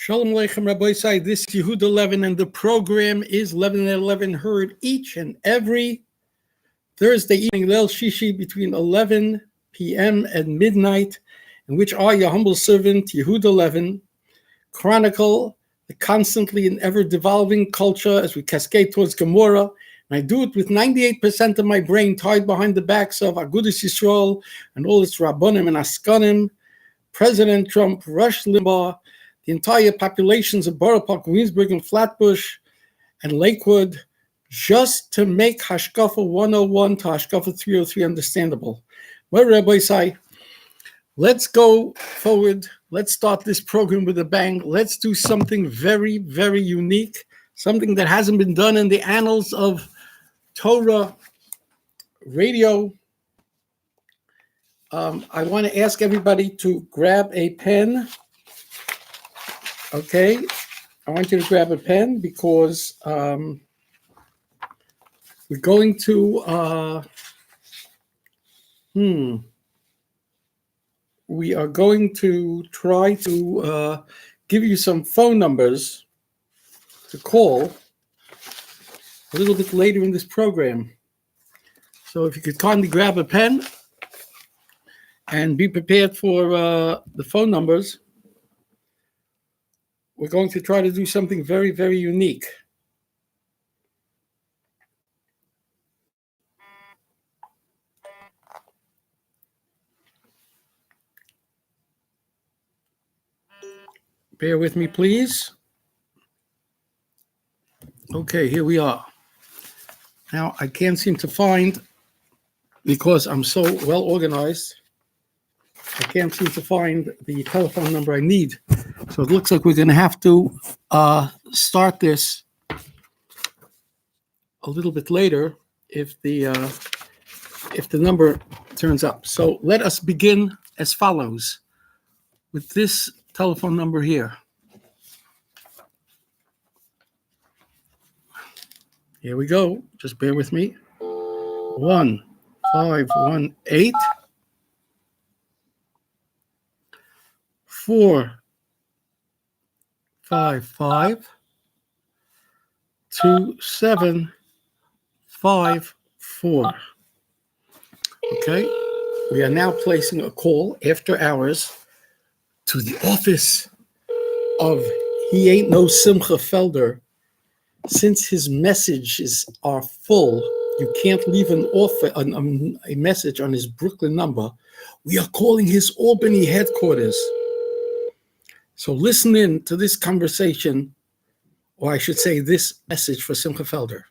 Shalom Aleichem Rabbi Sai, this is Yehuda 11, and the program is 11 at 11, heard each and every Thursday evening, Leil Shishi, between 11 p.m. and midnight, in which I, your humble servant, Yehuda 11, chronicle the constantly and ever-devolving culture as we cascade towards Gemara, and I do it with 98% of my brain tied behind the backs of Agudas Yisrael and all its Rabbonim and Askanim, President Trump, Rush Limbaugh, the entire populations of Borough Park, Williamsburg, and Flatbush, and Lakewood, just to make Hashkafa 101 to Hashkafa 303 understandable. Well, Rabbi Sai, let's go forward. Let's start this program with a bang. Let's do something very, very unique, something that hasn't been done in the annals of Torah radio. I want to ask everybody to grab a pen. Okay, I want you to grab a pen because we're going to, we are going to try to give you some phone numbers to call a little bit later in this program. So if you could kindly grab a pen and be prepared for the phone numbers. We're going to try to do something very, very unique. Bear with me, please. Okay, here we are. Now, I can't seem to find, because I'm so well organized, I can't seem to find the telephone number I need. So it looks like we're going to have to start this a little bit later if the number turns up. So let us begin as follows with this telephone number here. Here we go. Just bear with me. 1518 455 2754. Okay, we are now placing a call after hours to the office of He Ain't No Simcha Felder. Since his messages are full, you can't leave a message on his Brooklyn number. We are calling his Albany headquarters. So listen in to this conversation, or I should say this message for Simcha Felder.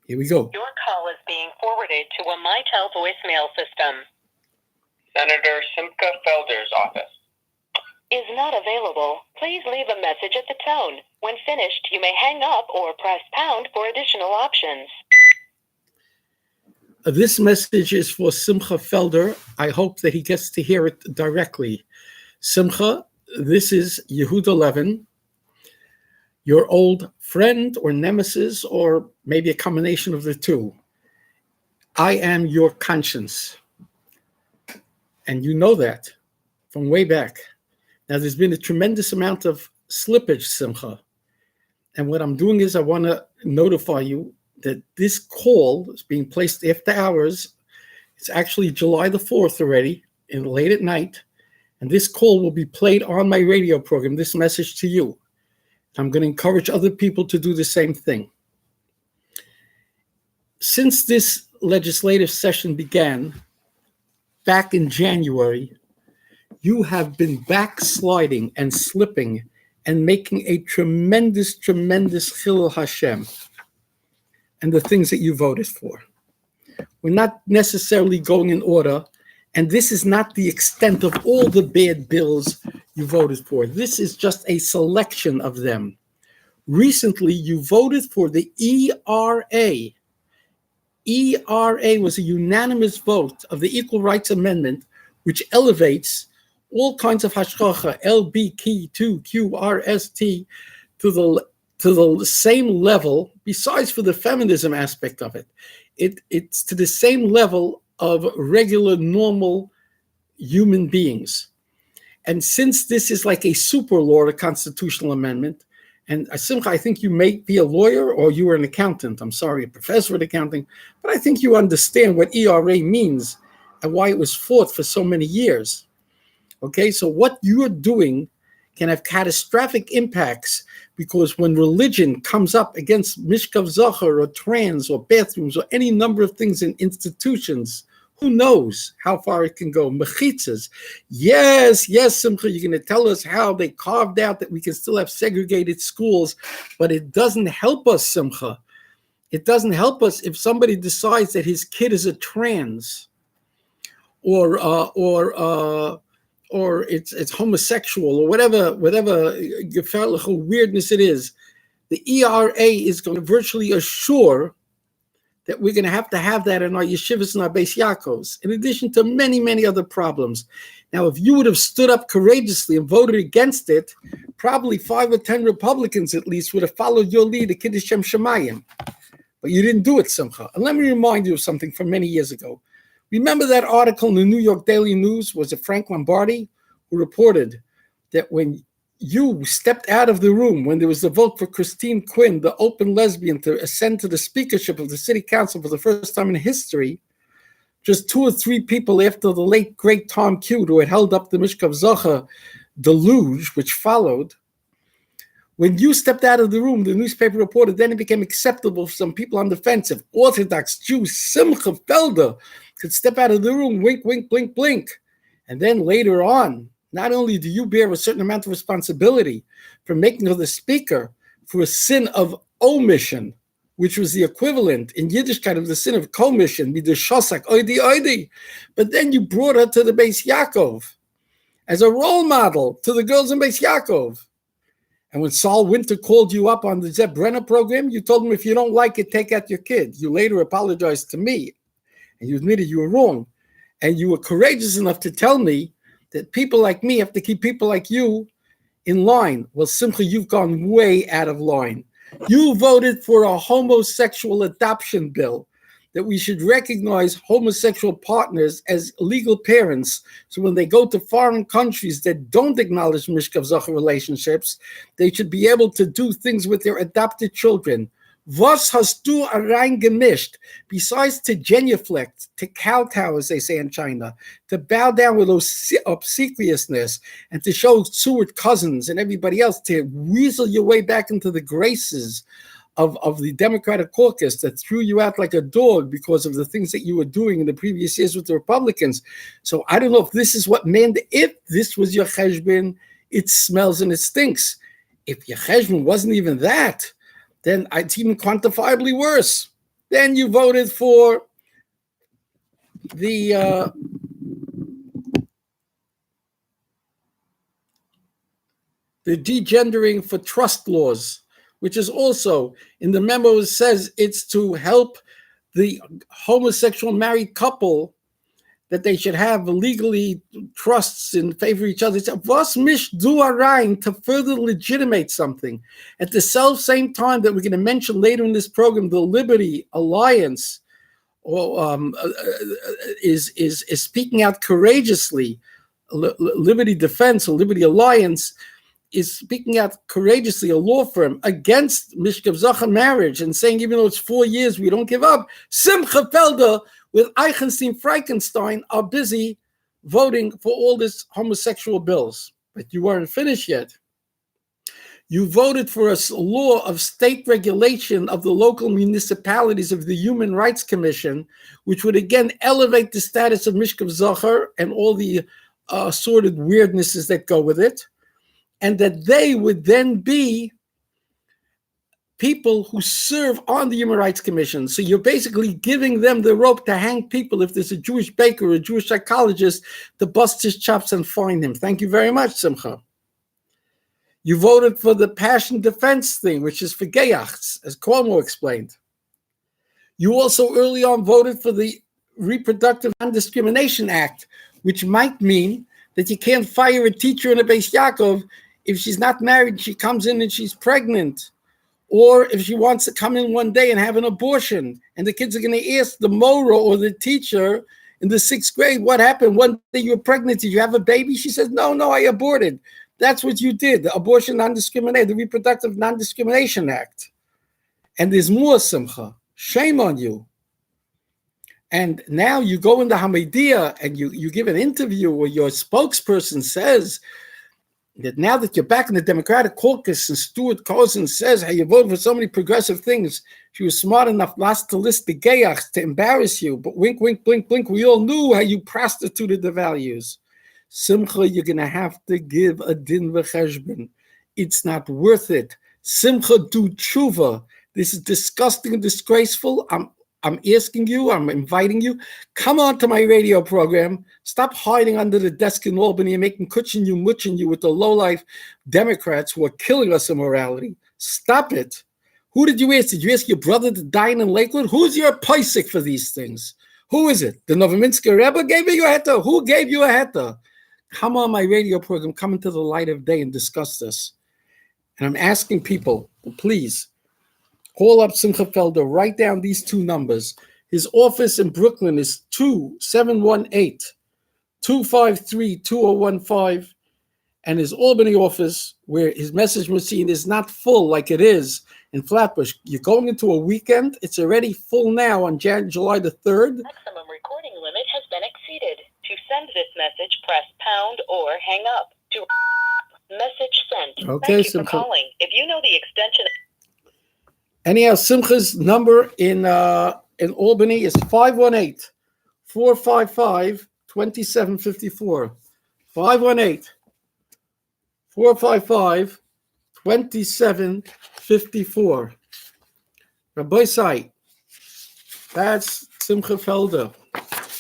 Here we go. Your call is being forwarded to a MyTel voicemail system. Senator Simcha Felder's office is not available. Please leave a message at the tone. When finished, you may hang up or press pound for additional options. This message is for Simcha Felder. I hope that he gets to hear it directly. Simcha, this is Yehuda 11, your old friend or nemesis, or maybe a combination of the two. I am your conscience. And you know that from way back. Now, there's been a tremendous amount of slippage, Simcha. And what I'm doing is I want to notify you that this call is being placed after hours. It's actually July the 4th already, and late at night. And this call will be played on my radio program, this message to you. I'm going to encourage other people to do the same thing. Since this legislative session began back in January, you have been backsliding and slipping and making a tremendous, tremendous chilul Hashem and the things that you voted for. We're not necessarily going in order, and this is not the extent of all the bad bills you voted for. This is just a selection of them. Recently, you voted for the ERA. ERA was a unanimous vote of the Equal Rights Amendment, which elevates all kinds of hashkacha, LBQ2, QRST, to the same level, besides for the feminism aspect of it. It's to the same level of regular, normal human beings. And since this is like a super law, a constitutional amendment, and Simcha, I think you may be a lawyer or you are an accountant. I'm sorry, a professor in accounting, but I think you understand what ERA means and why it was fought for so many years. Okay, so what you're doing can have catastrophic impacts, because when religion comes up against Mishkav Zachar or trans or bathrooms or any number of things in institutions, who knows how far it can go? Mechitzas. Yes, Simcha, you're going to tell us how they carved out that we can still have segregated schools, but it doesn't help us, Simcha. It doesn't help us if somebody decides that his kid is a trans or it's homosexual or whatever weirdness it is. The ERA is going to virtually assure that we're going to have that in our yeshivas and our Beis Yaakovs, in addition to many, many other problems. Now, if you would have stood up courageously and voted against it, probably 5 or 10 Republicans at least would have followed your lead, the Kiddush Shem Shemayim. But you didn't do it, Simcha. And let me remind you of something from many years ago. Remember that article in the New York Daily News? Was it Frank Lombardi who reported that when you stepped out of the room when there was the vote for Christine Quinn, the open lesbian, to ascend to the speakership of the city council for the first time in history, just 2 or 3 people after the late, great Tom Cute, who had held up the Mishkav Zachar deluge, which followed. When you stepped out of the room, the newspaper reported, then it became acceptable for some people on the fence. If Orthodox Jews, Simcha Felder, could step out of the room, wink, wink, blink, blink. And then later on, not only do you bear a certain amount of responsibility for making her the speaker for a sin of omission, which was the equivalent in Yiddishkeit of the sin of commission, midashosak, oidi, oidi. But then you brought her to the Beis Yaakov as a role model to the girls in Beis Yaakov. And when Saul Winter called you up on the Zeb Brenner program, you told him, if you don't like it, take out your kid. You later apologized to me, and you admitted you were wrong. And you were courageous enough to tell me that people like me have to keep people like you in line. Well, Simcha, you've gone way out of line. You voted for a homosexual adoption bill, that we should recognize homosexual partners as legal parents. So when they go to foreign countries that don't acknowledge Mishkav Zachar relationships, they should be able to do things with their adopted children. Was hast du reingemischt, besides to genuflect, to kowtow, as they say in China, to bow down with obsequiousness, and to show Seward Cousins and everybody else, to weasel your way back into the graces of the Democratic caucus that threw you out like a dog because of the things that you were doing in the previous years with the Republicans. So I don't know if this is what meant. If this was your cheshbon, it smells and it stinks. If your cheshbon wasn't even that, then it's even quantifiably worse. Then you voted for the degendering for trust laws, which is also in the memo. It says it's to help the homosexual married couple, that they should have legally trusts in favor of each other. It's was mish duarain, to further legitimate something. At the same time that we're going to mention later in this program, the Liberty Alliance is speaking out courageously. Liberty Defense or Liberty Alliance is speaking out courageously, a law firm, against Mishkav Zachar marriage, and saying, even though it's 4 years, we don't give up. Simcha Felder with Eichenstien Frankenstein are busy voting for all these homosexual bills. But you weren't finished yet. You voted for a law of state regulation of the local municipalities of the Human Rights Commission, which would again elevate the status of Mishkav Zachar and all the assorted weirdnesses that go with it, and that they would then be people who serve on the Human Rights Commission. So you're basically giving them the rope to hang people if there's a Jewish baker or a Jewish psychologist to bust his chops and find him. Thank you very much, Simcha. You voted for the passion defense thing, which is for geyachts, as Cuomo explained. You also early on voted for the Reproductive Non-Discrimination Act, which might mean that you can't fire a teacher in a Beis Yaakov if she's not married, she comes in and she's pregnant, or if she wants to come in one day and have an abortion, and the kids are going to ask the mora or the teacher in the 6th grade. What happened? One day you were pregnant. Did you have a baby? She says, no, I aborted. That's what you did. The Abortion Non-Discrimination, the Reproductive Non-Discrimination Act. And there's more, Simcha. Shame on you. And now you go into Hamadiyah and you give an interview where your spokesperson says that now that you're back in the Democratic caucus and Stuart Cousin says how you voted for so many progressive things, she was smart enough not to list the gayachs to embarrass you. But wink, wink, blink, blink, we all knew how you prostituted the values. Simcha, you're going to have to give a din v'cheshbon. It's not worth it. Simcha, do tshuva. This is disgusting and disgraceful. I'm asking you, I'm inviting you, come on to my radio program. Stop hiding under the desk in Albany and making kutchin you, muchin you with the lowlife Democrats who are killing us in morality. Stop it. Who did you ask? Did you ask your brother to dine in Lakewood? Who's your paisik for these things? Who is it? The Novominsker Rebbe gave you a heta? Who gave you a heta? Come on my radio program, come into the light of day and discuss this. And I'm asking people, please, call up Simcha Felder, write down these 2 numbers. His office in Brooklyn is 2718-253-2015. And his Albany office, where his message machine is not full like it is in Flatbush. You're going into a weekend. It's already full now on July the 3rd. Maximum recording limit has been exceeded. To send this message, press pound or hang up. To message sent. Okay, Thank you Simcha. for calling. If you know the extension... Anyhow, Simcha's number in Albany is 518-455-2754. 518-455-2754. Rabbi Sai, that's Simcha Felder.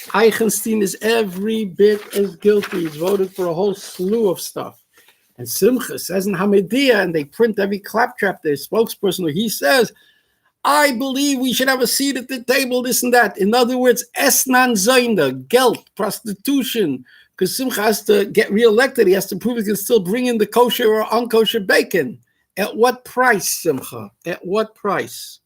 Eichenstien is every bit as guilty. He's voted for a whole slew of stuff. And Simcha says in Hamadiyah, and they print every claptrap, their spokesperson, where he says, I believe we should have a seat at the table, this and that. In other words, Esnan Zaina, Geld, prostitution, because Simcha has to get reelected. He has to prove he can still bring in the kosher or unkosher bacon. At what price, Simcha? At what price?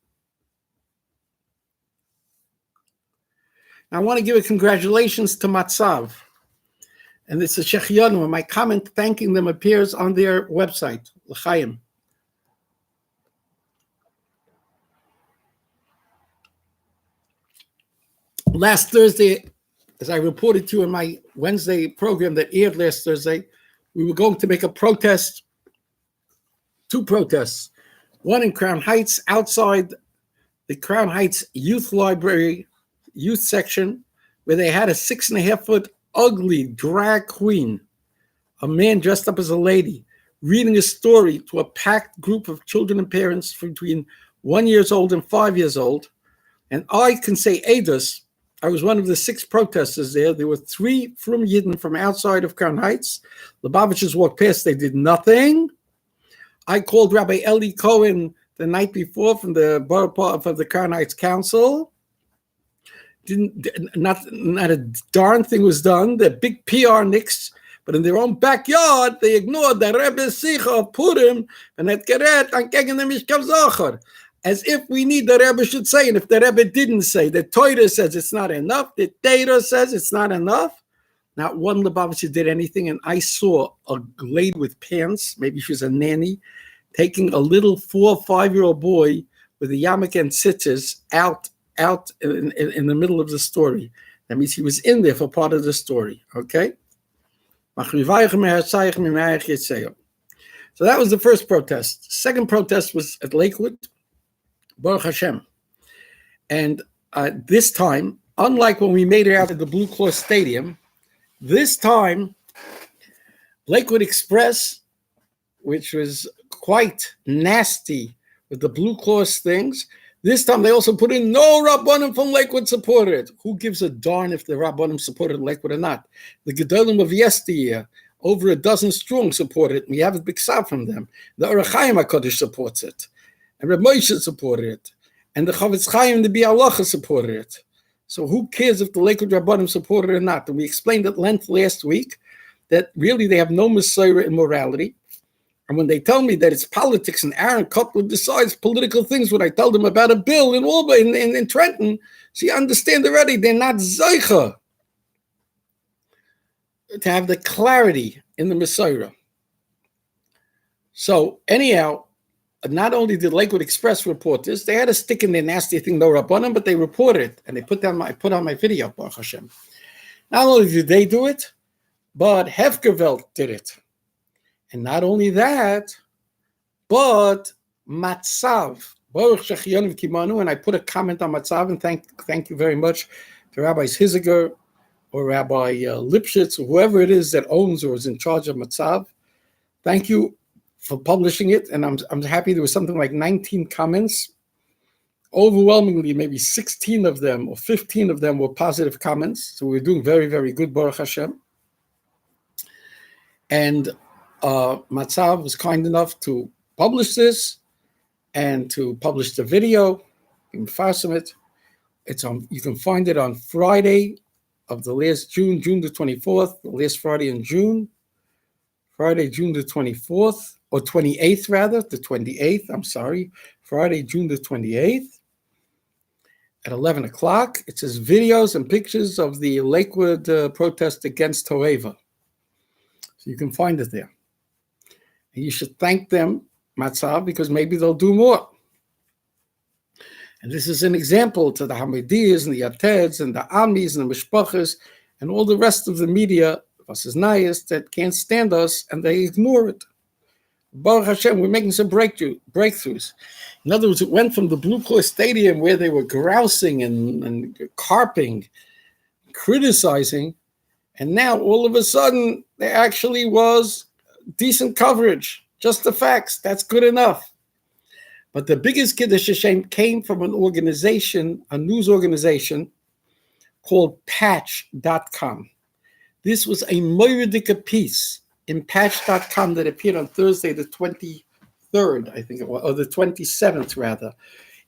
Now, I want to give a congratulations to Matzav. And it's a Shechianu, and my comment thanking them appears on their website, L'chaim. Last Thursday, as I reported to you in my Wednesday program that aired last Thursday, we were going to make a protest, 2 protests. One in Crown Heights, outside the Crown Heights Youth Library, youth section, where they had a 6.5-foot ugly drag queen, a man dressed up as a lady, reading a story to a packed group of children and parents between 1 year old and 5 years old. And I can say Eidos, I was one of the 6 protesters there. There were 3 from Yidden from outside of Crown Heights. Lubavitchers walked past, they did nothing. I called Rabbi Eli Cohen the night before from the borough of the Crown Heights Council. Not a darn thing was done. They're big PR nicks, but in their own backyard, they ignored the Rebbe Sicha of Purim and that Geret and gegen the Mishkav Zachar. As if we need the Rebbe should say, and if the Rebbe didn't say, the Torah says it's not enough, the Torah says it's not enough. Not one Lubavitcher did anything, and I saw a lady with pants, maybe she was a nanny, taking a little 4 or 5-year-old boy with a yarmulke and tzitzis out in the middle of the story. That means he was in there for part of the story, okay? So that was the first protest. Second protest was at Lakewood, Baruch Hashem. And this time, unlike when we made it out at the Blue Cross Stadium, this time, Lakewood Express, which was quite nasty with the Blue Cross things, this time they also put in no Rabbanim from Lakewood supported it. Who gives a darn if the Rabbanim supported Lakewood or not? The Gedolim of yesteryear, over a dozen strong, supported it. We have a big sound from them. The Orach Chaim HaKadosh supports it. And Reb Moshe supported it. And the Chavetz Chaim, the Bialacha supported it. So who cares if the Lakewood Rabbanim supported it or not? And we explained at length last week that really they have no Messiah in morality. And when they tell me that it's politics and Aaron Cutler decides political things, when I tell them about a bill in Albany, in Trenton, so you understand already, they're not Zeicha. to have the clarity in the Messiah. So anyhow, not only did Lakewood Express report this, they had a stick in their nasty thing, no rabbanim, but they reported it, and they put on my video, Baruch Hashem. Not only did they do it, but Hefkerveld did it. And not only that, but Matzav, Baruch Shechianu Kimanu, and I put a comment on Matzav, and thank you very much to Rabbis Hiziger or Rabbi Lipschitz, or whoever it is that owns or is in charge of Matzav. Thank you for publishing it, and I'm happy there was something like 19 comments. Overwhelmingly, maybe 16 of them or 15 of them were positive comments. So we're doing very, very good, Baruch Hashem. And Matzav was kind enough to publish this and to publish the video, Fasten it. It's on. You can find it on Friday of the last June the 24th, the last Friday in June. Friday, June the 24th, or 28th rather, the 28th, I'm sorry. Friday, June the 28th at 11 o'clock. It says videos and pictures of the Lakewood protest against Toeva. So you can find it there. And you should thank them, Matzav, because maybe they'll do more. And this is an example to the Hamadiyas and the Yateds and the Amis and the Mishpachas and all the rest of the media, Vasisnayas, that can't stand us and they ignore it. Baruch Hashem, we're making some breakthroughs. In other words, it went from the Blue Cross Stadium where they were grousing and carping, criticizing, and now all of a sudden there actually was decent coverage. Just the facts. That's good enough. But the biggest Kiddush Hashem came from an organization, a news organization called Patch.com. This was a Moyerdika piece in Patch.com that appeared on Thursday, the 23rd, I think it was, or the 27th, rather,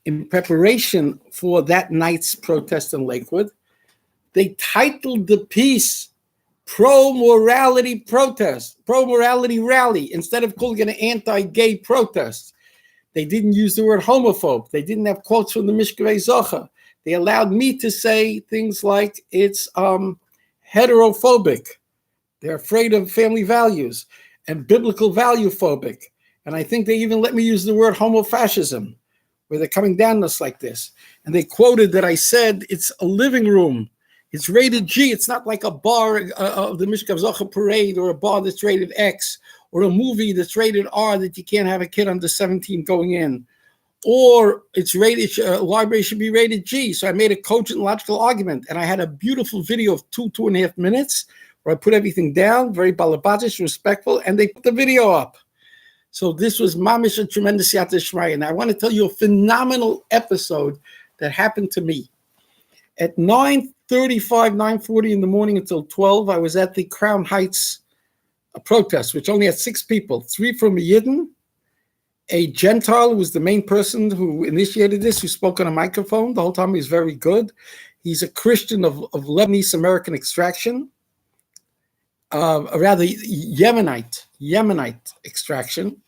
in preparation for that night's protest in Lakewood. They titled the piece Pro-Morality Protest, Pro-Morality Rally, instead of calling it an anti-gay protest. They didn't use the word homophobe. They didn't have quotes from the Mishkevei Zocha. They allowed me to say things like it's heterophobic. They're afraid of family values, and biblical value phobic. And I think they even let me use the word homofascism, where they're coming down on us like this. And they quoted that I said it's a living room. It's rated G. It's not like a bar of the Mishkav Zocha parade or a bar that's rated X or a movie that's rated R that you can't have a kid under 17 going in. Or it's rated, a library should be rated G. So I made a cogent logical argument. And I had a beautiful video of 2.5 minutes where I put everything down, very balabatish, respectful, and they put the video up. So this was mamish a tremendous Yad Shmaya. And I want to tell you a phenomenal episode that happened to me. At 9:35, 9:40 in the morning until 12, I was at the Crown Heights protest, which only had 6 people, 3 from a Yidden, a Gentile who was the main person who initiated this, who spoke on a microphone. The whole time he was very good. He's a Christian of Lebanese American extraction, rather Yemenite extraction,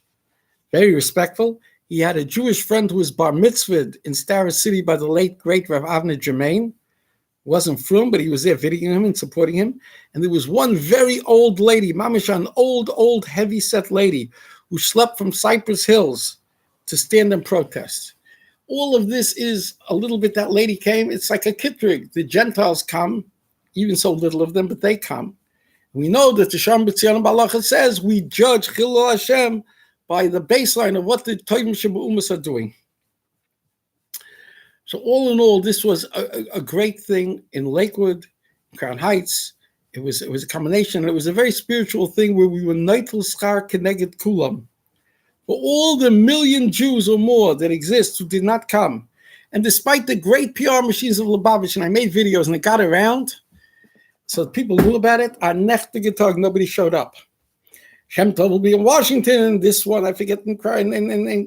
very respectful. He had a Jewish friend who was bar mitzvahed in Starrett City by the late, great Rav Avner Germain. Wasn't from, but he was there videoing him and supporting him. And there was one very old lady, mamish, an old, heavy-set lady who slept from Cypress Hills to stand and protest. All of this is a little bit, that lady came. It's like a kitrig. The Gentiles come, even so little of them, but they come. We know that the Shem B'Tzion Balacha says we judge Chilul Hashem by the baseline of what the Tovim Shebu'umas are doing. So all in all, this was a great thing in Lakewood, Crown Heights. It was a combination. It was a very spiritual thing where we were neitel schar keneged kulam. For all the million Jews or more that exist who did not come, and despite the great PR machines of Lubavitch, and I made videos and it got around, so people knew about it, on nechtige Tag, nobody showed up. Shem Tov will be in Washington, this one, I forget, in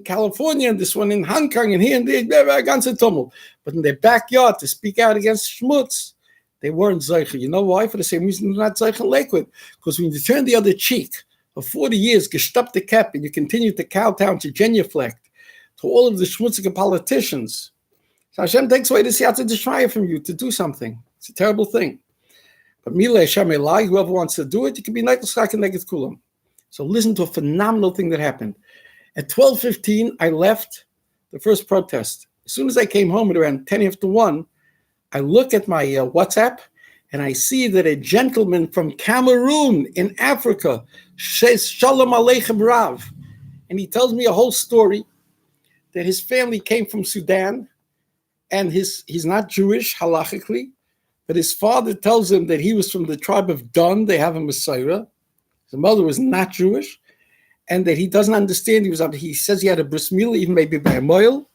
California, and this one in Hong Kong, and here and there, against a tumult. But in their backyard, to speak out against schmutz, they weren't zeicher. You know why? For the same reason they're not zeicher in Lakewood. Because when you turn the other cheek, for 40 years, gestoppt the cap, and you continue to kowtown, to genuflect, to all of the schmutzige politicians. So Hashem takes away the siyata d'shmaya from you to do something. It's a terrible thing. But Mila Hashem Elai, whoever wants to do it, you can be Neitel Schak and Neged Kulam. So listen to a phenomenal thing that happened. At 12:15, I left the first protest. As soon as I came home at around 10 after 1, I look at my WhatsApp, and I see that a gentleman from Cameroon in Africa says Shalom Aleichem Rav. And he tells me a whole story that his family came from Sudan, and he's not Jewish halachically, but his father tells him that he was from the tribe of Dan. They have a Messiah. His mother was not Jewish, and that he doesn't understand. He says he had a bris milah, even maybe by a moil,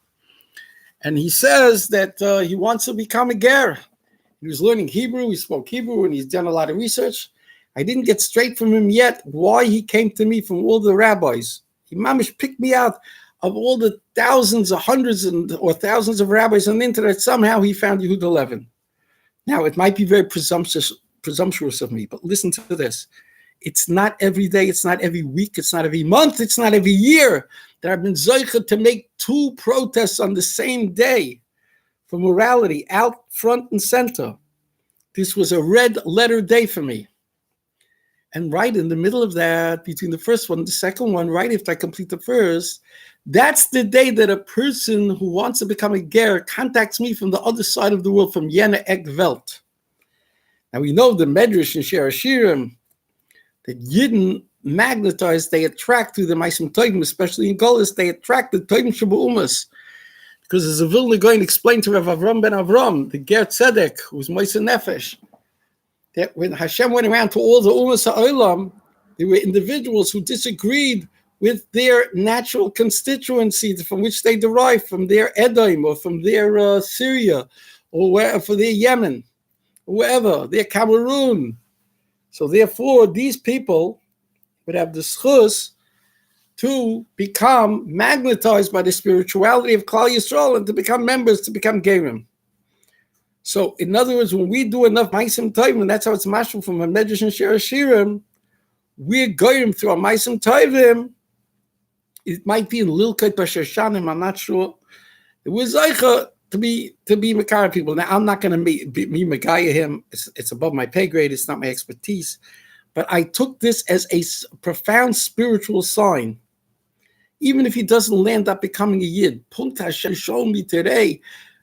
and he says that he wants to become a ger. He was learning Hebrew. He spoke Hebrew, and he's done a lot of research. I didn't get straight from him yet why he came to me from all the rabbis. He mamish picked me out of all the thousands or hundreds or thousands of rabbis on the internet. Somehow he found Yehud 11. Now, it might be very presumptuous of me, but listen to this. It's not every day, it's not every week, it's not every month, it's not every year that I've been zoicha to make 2 protests on the same day for morality, out front and center. This was a red letter day for me. And right in the middle of that, between the first one and the second one, right after I complete the first, that's the day that a person who wants to become a ger contacts me from the other side of the world, from Jena Eck Welt. Now we know the Medrash and Shir Hashirim, that Yidden magnetize, they attract through the Maisim Tovim, especially in Golis, they attract the Tovim Shabu'umas. Because as a Vilna going to explain to Rav Avram ben Avram, the Ger Tzedek, who's Moisa Nefesh, that when Hashem went around to all the Umas HaOlam, there were individuals who disagreed with their natural constituency from which they derive, from their Edom or from their Syria, or wherever, for their Yemen, or wherever, their Cameroon. So therefore, these people would have the schus to become magnetized by the spirituality of Klal Yisrael and to become members, to become gerim. So in other words, when we do enough Maisim Tovim, and that's how it's mashal from a Medrash and Shir Hashirim, we're gerim through a Maisim Tovim. It might be in Lilkot B'Shoshanim, I'm not sure. It was Zeicha to be Makara people. Now, I'm not going to be Megaya him. It's above my pay grade. It's not my expertise. But I took this as a profound spiritual sign. Even if he doesn't land up becoming a Yid, Punkt Hashem showed me today.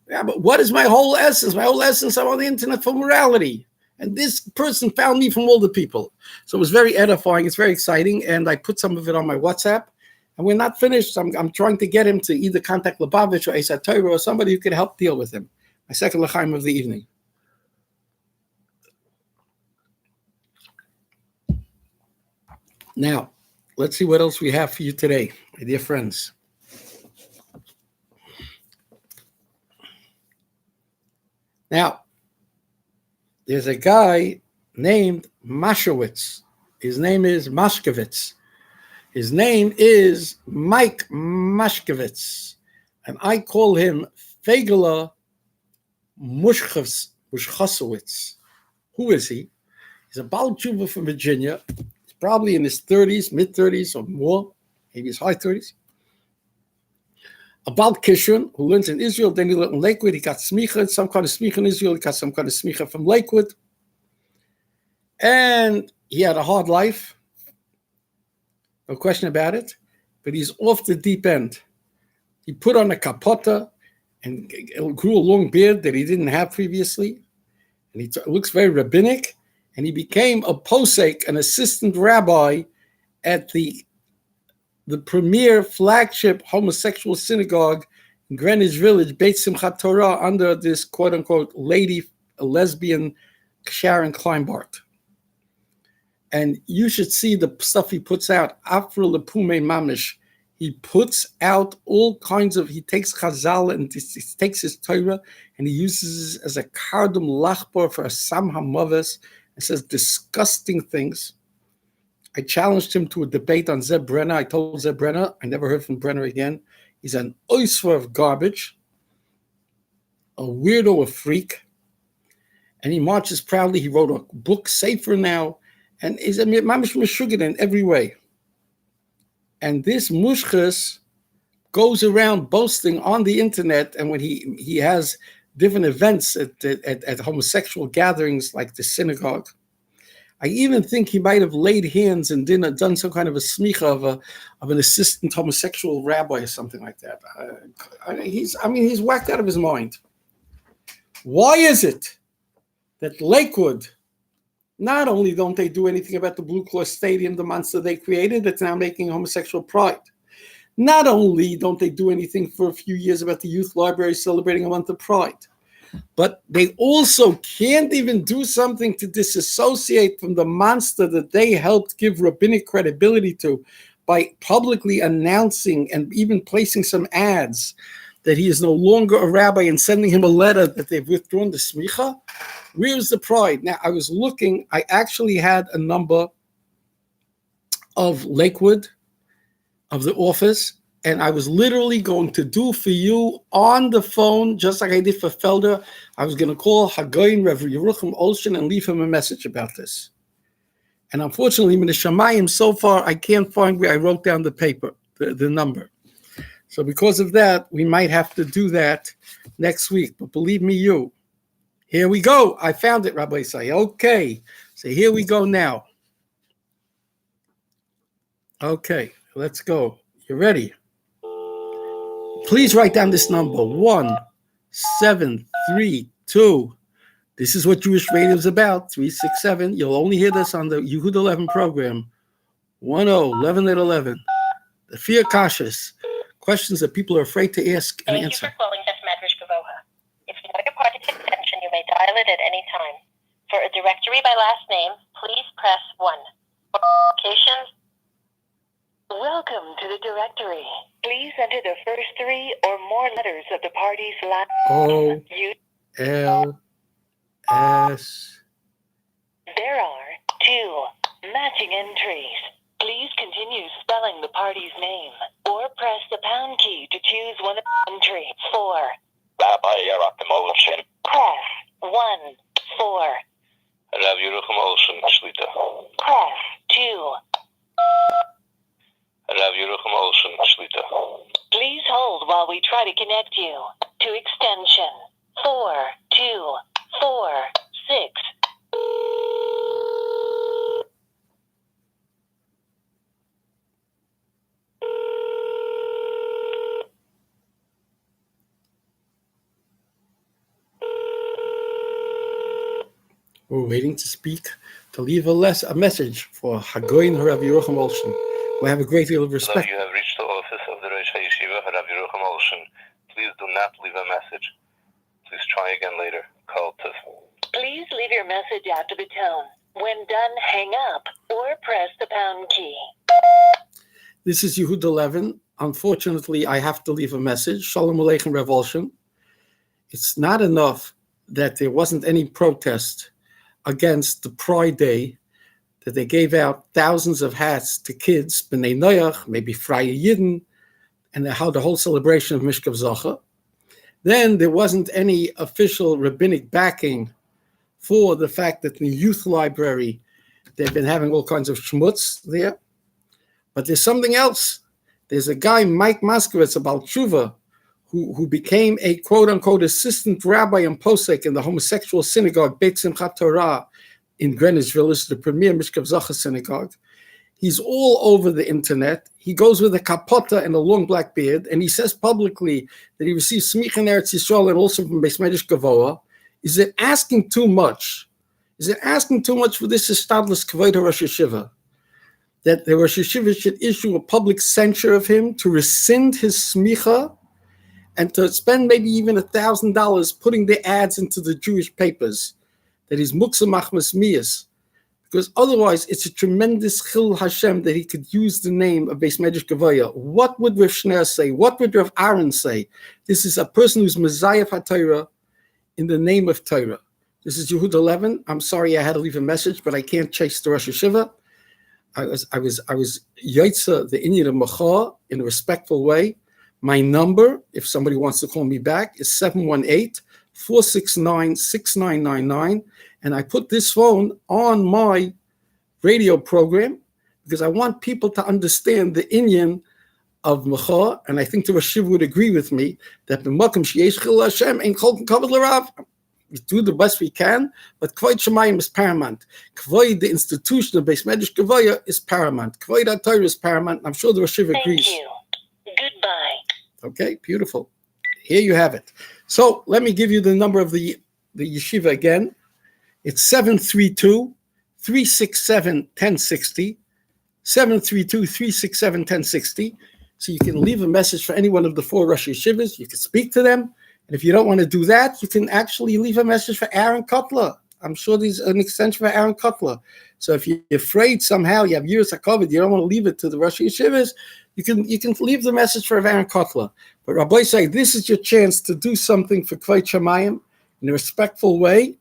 Yeah, but what is my whole essence? My whole essence, I'm on the internet for morality. And this person found me from all the people. So it was very edifying. It's very exciting. And I put some of it on my WhatsApp. And we're not finished. I'm trying to get him to either contact Lubavitch or Esat Torah or somebody who could help deal with him. My second l'chaim of the evening. Now, let's see what else we have for you today, my dear friends. Now, there's a guy named Mashowitz. His name is Mashkevitz. His name is Mike Mashkevitz, and I call him Fegela Mushchasowitz. Who is he? He's a Baal Tshuva from Virginia. He's probably in his 30s, mid-30s or more, maybe his high 30s. A Baal Kishon who learns in Israel, then he learned in Lakewood. He got smicha, some kind of smicha in Israel. He got some kind of smicha from Lakewood. And he had a hard life. No question about it, but he's off the deep end. He put on a kapota and grew a long beard that he didn't have previously. And he looks very rabbinic. And he became a posek, an assistant rabbi at the premier flagship homosexual synagogue in Greenwich Village, Beit Simchat Torah, under this quote-unquote lady, a lesbian, Sharon Kleinbart. And you should see the stuff he puts out. After Lepume Mamish, he puts out all kinds of, he takes Chazal and he takes his Torah and he uses it as a kardum lachbor for a Sam HaMavis and says disgusting things. I challenged him to a debate on Zeb Brenner. I told Zeb Brenner, I never heard from Brenner again. He's an oisver of garbage, a weirdo, a freak. And he marches proudly. He wrote a book, Sefer now. And he's a mamish meshuggah in every way. And this mushchas goes around boasting on the internet, and when he has different events at homosexual gatherings like the synagogue, I even think he might have laid hands and done some kind of a smicha of an assistant homosexual rabbi or something like that. He's whacked out of his mind. Why is it that Lakewood, not only don't they do anything about the Blue Claw Stadium, the monster they created, that's now making homosexual pride? Not only don't they do anything for a few years about the youth library celebrating a month of pride, but they also can't even do something to disassociate from the monster that they helped give rabbinic credibility to by publicly announcing and even placing some ads that he is no longer a rabbi and sending him a letter that they've withdrawn the smicha. Where's the pride? Now, I was looking, I actually had a number of Lakewood, of the office, and I was literally going to do for you on the phone, just like I did for Felder. I was going to call Hagoyin Rev Yerucham Olshin and leave him a message about this. And unfortunately, in the Shamayim, so far, I can't find where I wrote down the paper, the number. So because of that, we might have to do that next week. But believe me, here we go. I found it, Rabbi Say. Okay. So here we go now. Okay, let's go. You ready? Please write down this number, 1732. This is what Jewish radio is about, 367. You'll only hear this on the Yehud 11 program, 10-11-11. The fear cautious, questions that people are afraid to ask and answer. Thank you for calling this Madrash Gavoha. If you know your party's extension, you may dial it at any time. For a directory by last name, please press 1. For locations, welcome to the directory. Please enter the first 3 or more letters of the party's last name. O-L-S. There are 2 matching entries. Please continue spelling the party's name or press the pound key to choose one of the entries. 4. Rabbi Yerucham Olshin. Press 1 for Rav Yerucham Olshin Shlita. Press 2. Rav Yerucham Olshin Shlita. Please hold while we try to connect you to extension 4246. We're waiting to speak, to leave a message for Hagoyin Rav Yerucham Olshin. We have a great deal of respect. Hello, you have reached the office of the Rosh Hayeshiva, Rav Yerucham Olshin. Please do not leave a message. Please try again later. Call to. Please leave your message after the tone. When done, hang up or press the pound key. This is Yehud 11. Unfortunately, I have to leave a message. Shalom Aleichem Rav Olshin. It's not enough that there wasn't any protest against the Pride Day, that they gave out thousands of hats to kids, B'nai Noach, maybe Freie Yidden, and how the whole celebration of Mishkav Zocha. Then there wasn't any official rabbinic backing for the fact that in the youth library, they've been having all kinds of schmutz there. But there's something else. There's a guy, Mike Moskowitz, about Tshuva, who became a quote-unquote assistant rabbi and posek in the homosexual synagogue, Beit Simchat Torah, in Greenwich Village, the premier Mishkav Zocha synagogue. He's all over the internet. He goes with a kapota and a long black beard, and he says publicly that he received smicha in Eretz Yisrael and also from Beis Medrash Gavoha. Is it asking too much? Is it asking too much for this Estadlus Kavod Rosh Yeshiva? That the Rosh Yeshiva should issue a public censure of him, to rescind his smicha, and to spend maybe even $1,000 putting the ads into the Jewish papers, that he's muksa machmas miyas, because otherwise it's a tremendous chil Hashem that he could use the name of Beis Medrash Gavoha. What would Rav Shner say? What would Rav Aaron say? This is a person who's Messiah HaTorah in the name of Torah. This is Yehud 11. I'm sorry I had to leave a message, but I can't chase the Rosh Yeshiva. I was Yaitza, the Inyan of Machah, in a respectful way. My number, if somebody wants to call me back, is 718-469-6999. And I put this phone on my radio program because I want people to understand the Inyan of Machah. And I think the Rosh Yeshiva would agree with me that the Makam Sheyesh Chil Hashem Ein Chol Kavod L'Rav. We do the best we can, but Kvod Shemayim is paramount. Kvod, the institution of Beis Medrash Gavoya, is paramount. Kvod HaTorah is paramount. I'm sure the Rosh Yeshiva agrees. Thank you. Goodbye. Okay, beautiful. Here you have it. So let me give you the number of the yeshiva again. It's 732-367-1060. 732-367-1060. So you can leave a message for any one of the 4 Rosh Yeshivas. You can speak to them. And if you don't want to do that, you can actually leave a message for Aaron Cutler. I'm sure there's an extension for Aaron Cutler. So if you're afraid somehow you have years of COVID, you don't want to leave it to the Rosh Yeshivas, you can leave the message for Aaron Cutler. But Rabbi say this is your chance to do something for Kvod Shemayim in a respectful way.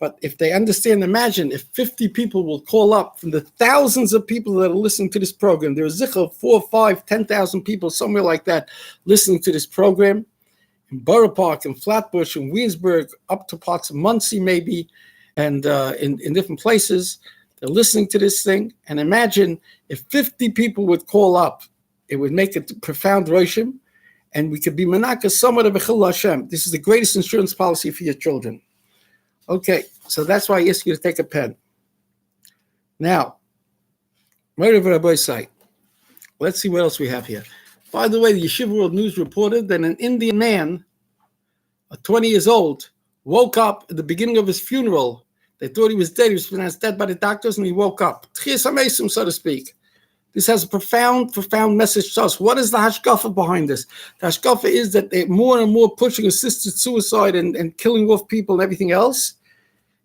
But if they understand, imagine if 50 people will call up from the thousands of people that are listening to this program. There's 4, 5, 10,000 people, somewhere like that, listening to this program. In Borough Park, in Flatbush, in Williamsburg, up to parts of Muncie maybe, and in different places. They're listening to this thing. And imagine if 50 people would call up, it would make a profound roshim, and we could be menaka somewhat of a chil Hashem. This is the greatest insurance policy for your children. Okay, so that's why I ask you to take a pen. Now, let's see what else we have here. By the way, the Yeshiva World News reported that an Indian man, 20 years old, woke up at the beginning of his funeral. They thought he was dead. He was pronounced dead by the doctors, and he woke up. Tchias HaMesim, so to speak. This has a profound message to us. What is the hashkafa behind this? The hashkafa is that they're more and more pushing assisted suicide and killing off people and everything else.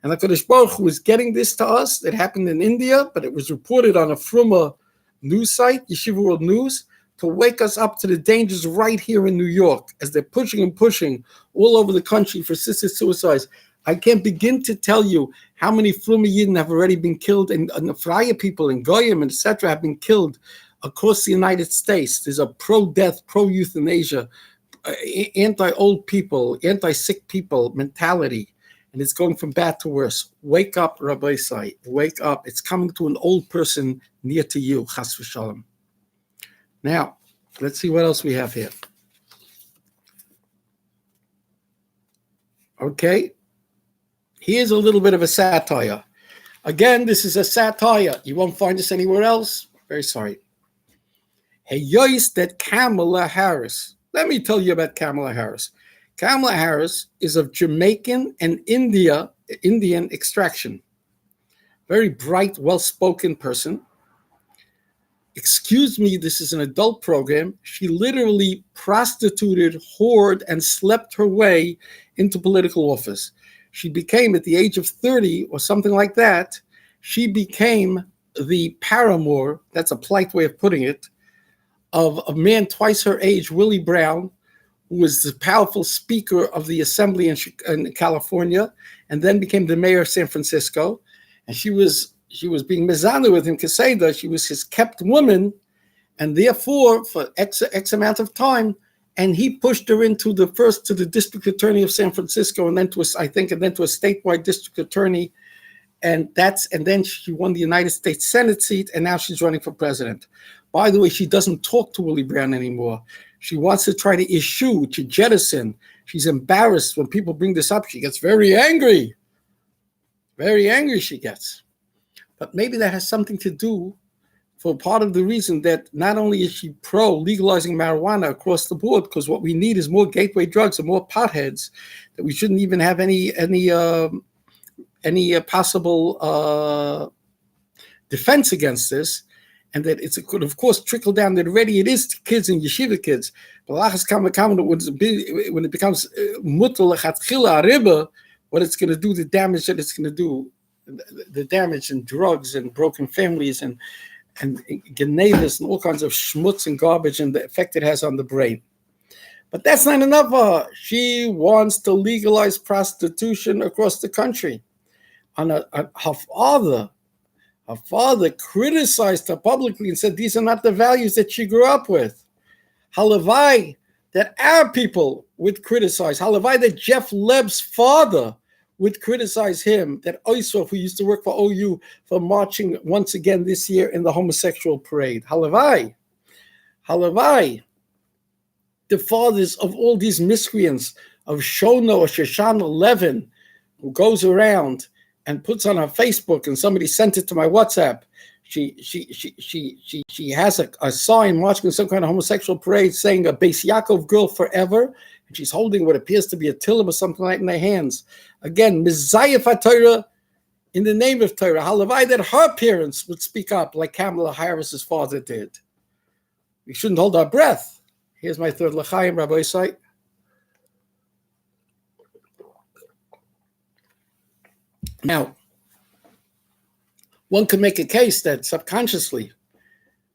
And the Kodesh Baruch Hu is getting this to us. It happened in India, but it was reported on a Fruma news site, Yeshiva World News, to wake us up to the dangers right here in New York as they're pushing and pushing all over the country for assisted suicides. I can't begin to tell you how many Fruma Yidden have already been killed, and the Fraya people and Goyim, etc., have been killed across the United States. There's a pro-death, pro-euthanasia, anti-old people, anti-sick people mentality, and it's going from bad to worse. Wake up, Rabbi Say. Wake up. It's coming to an old person near to you, Chas v'shalom. Now, let's see what else we have here. Okay. Here's a little bit of a satire. Again, this is a satire. You won't find this anywhere else. Very sorry. Hey, yois that Kamala Harris. Let me tell you about Kamala Harris. Kamala Harris is of Jamaican and Indian extraction. Very bright, well-spoken person. Excuse me, this is an adult program. She literally prostituted, whored, and slept her way into political office. She became, at the age of 30 or something like that, she became the paramour, that's a polite way of putting it, of a man twice her age, Willie Brown, who was the powerful speaker of the assembly in California, and then became the mayor of San Francisco. And she was being mezana with him, Keseda. She was his kept woman, and therefore, for X amount of time, and he pushed her into to the district attorney of San Francisco, and then to a statewide district attorney, and then she won the United States Senate seat, and now she's running for president. By the way, she doesn't talk to Willie Brown anymore. She wants to try to jettison. She's embarrassed when people bring this up. She gets very angry. Very angry she gets. But maybe that has something to do for part of the reason that not only is she pro-legalizing marijuana across the board, because what we need is more gateway drugs and more potheads, that we shouldn't even have any possible defense against this, and that it could, of course, trickle down that already it is to kids and yeshiva kids. But when it becomes mutter lechatchila riba, what it's going to do, the damage that it's going to do, the damage and drugs and broken families and genevas and all kinds of schmutz and garbage and the effect it has on the brain. But that's not enough for her. She wants to legalize prostitution across the country. Her father criticized her publicly and said these are not the values that she grew up with. Halavai, that our people would criticize. Halavai, that Jeff Leb's father would criticize him, that Oisov, who used to work for OU, for marching once again this year in the homosexual parade. Halavai. The fathers of all these miscreants, of Shona or Shoshana Levin, who goes around and puts on her Facebook, and somebody sent it to my WhatsApp. She has a sign marching some kind of homosexual parade saying a Beis Yaakov girl forever, and she's holding what appears to be a tilim or something like in their hands. Again, Mizayef HaTorah in the name of Torah. Halavai that her parents would speak up like Kamala Harris's father did. We shouldn't hold our breath. Here's my third l'chaim, Rabbi Isai. Now, one could make a case that subconsciously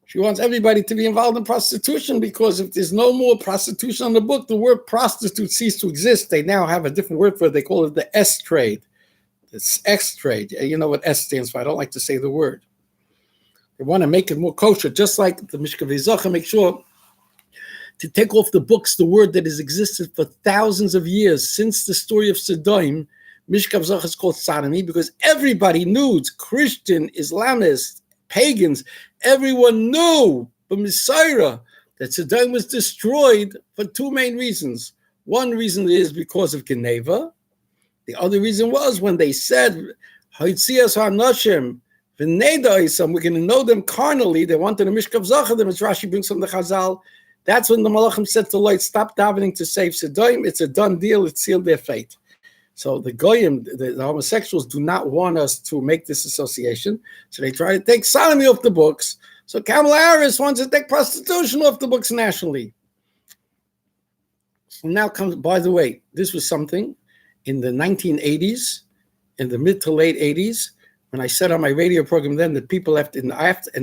she wants everybody to be involved in prostitution, because if there's no more prostitution on the book, the word prostitute ceased to exist. They now have a different word for it. They call it the S trade. It's X trade. You know what S stands for. I don't like to say the word. They want to make it more kosher, just like the Mishka V'Zocha make sure to take off the books the word that has existed for thousands of years since the story of Sodom. Mishka V'Zocha is called sodomy because everybody knew, Christian, Islamists, pagans, everyone knew from Messiah that Sodom was destroyed for two main reasons. One reason is because of Geneva. The other reason was when they said, Haitzias HaNashim, V'neidaisam, we're going to know them carnally. They wanted a Mishka V'Zocha, the Rashi brings from the Chazal. That's when the Malachim said to Lot, stop davening to save Sodom. It's a done deal. It sealed their fate. So the Goyim, the homosexuals, do not want us to make this association. So they try to take sodomy off the books. So Kamala Harris wants to take prostitution off the books nationally. So now comes, by the way, this was something in the 1980s, in the mid to late 80s, when I said on my radio program then that people have to, in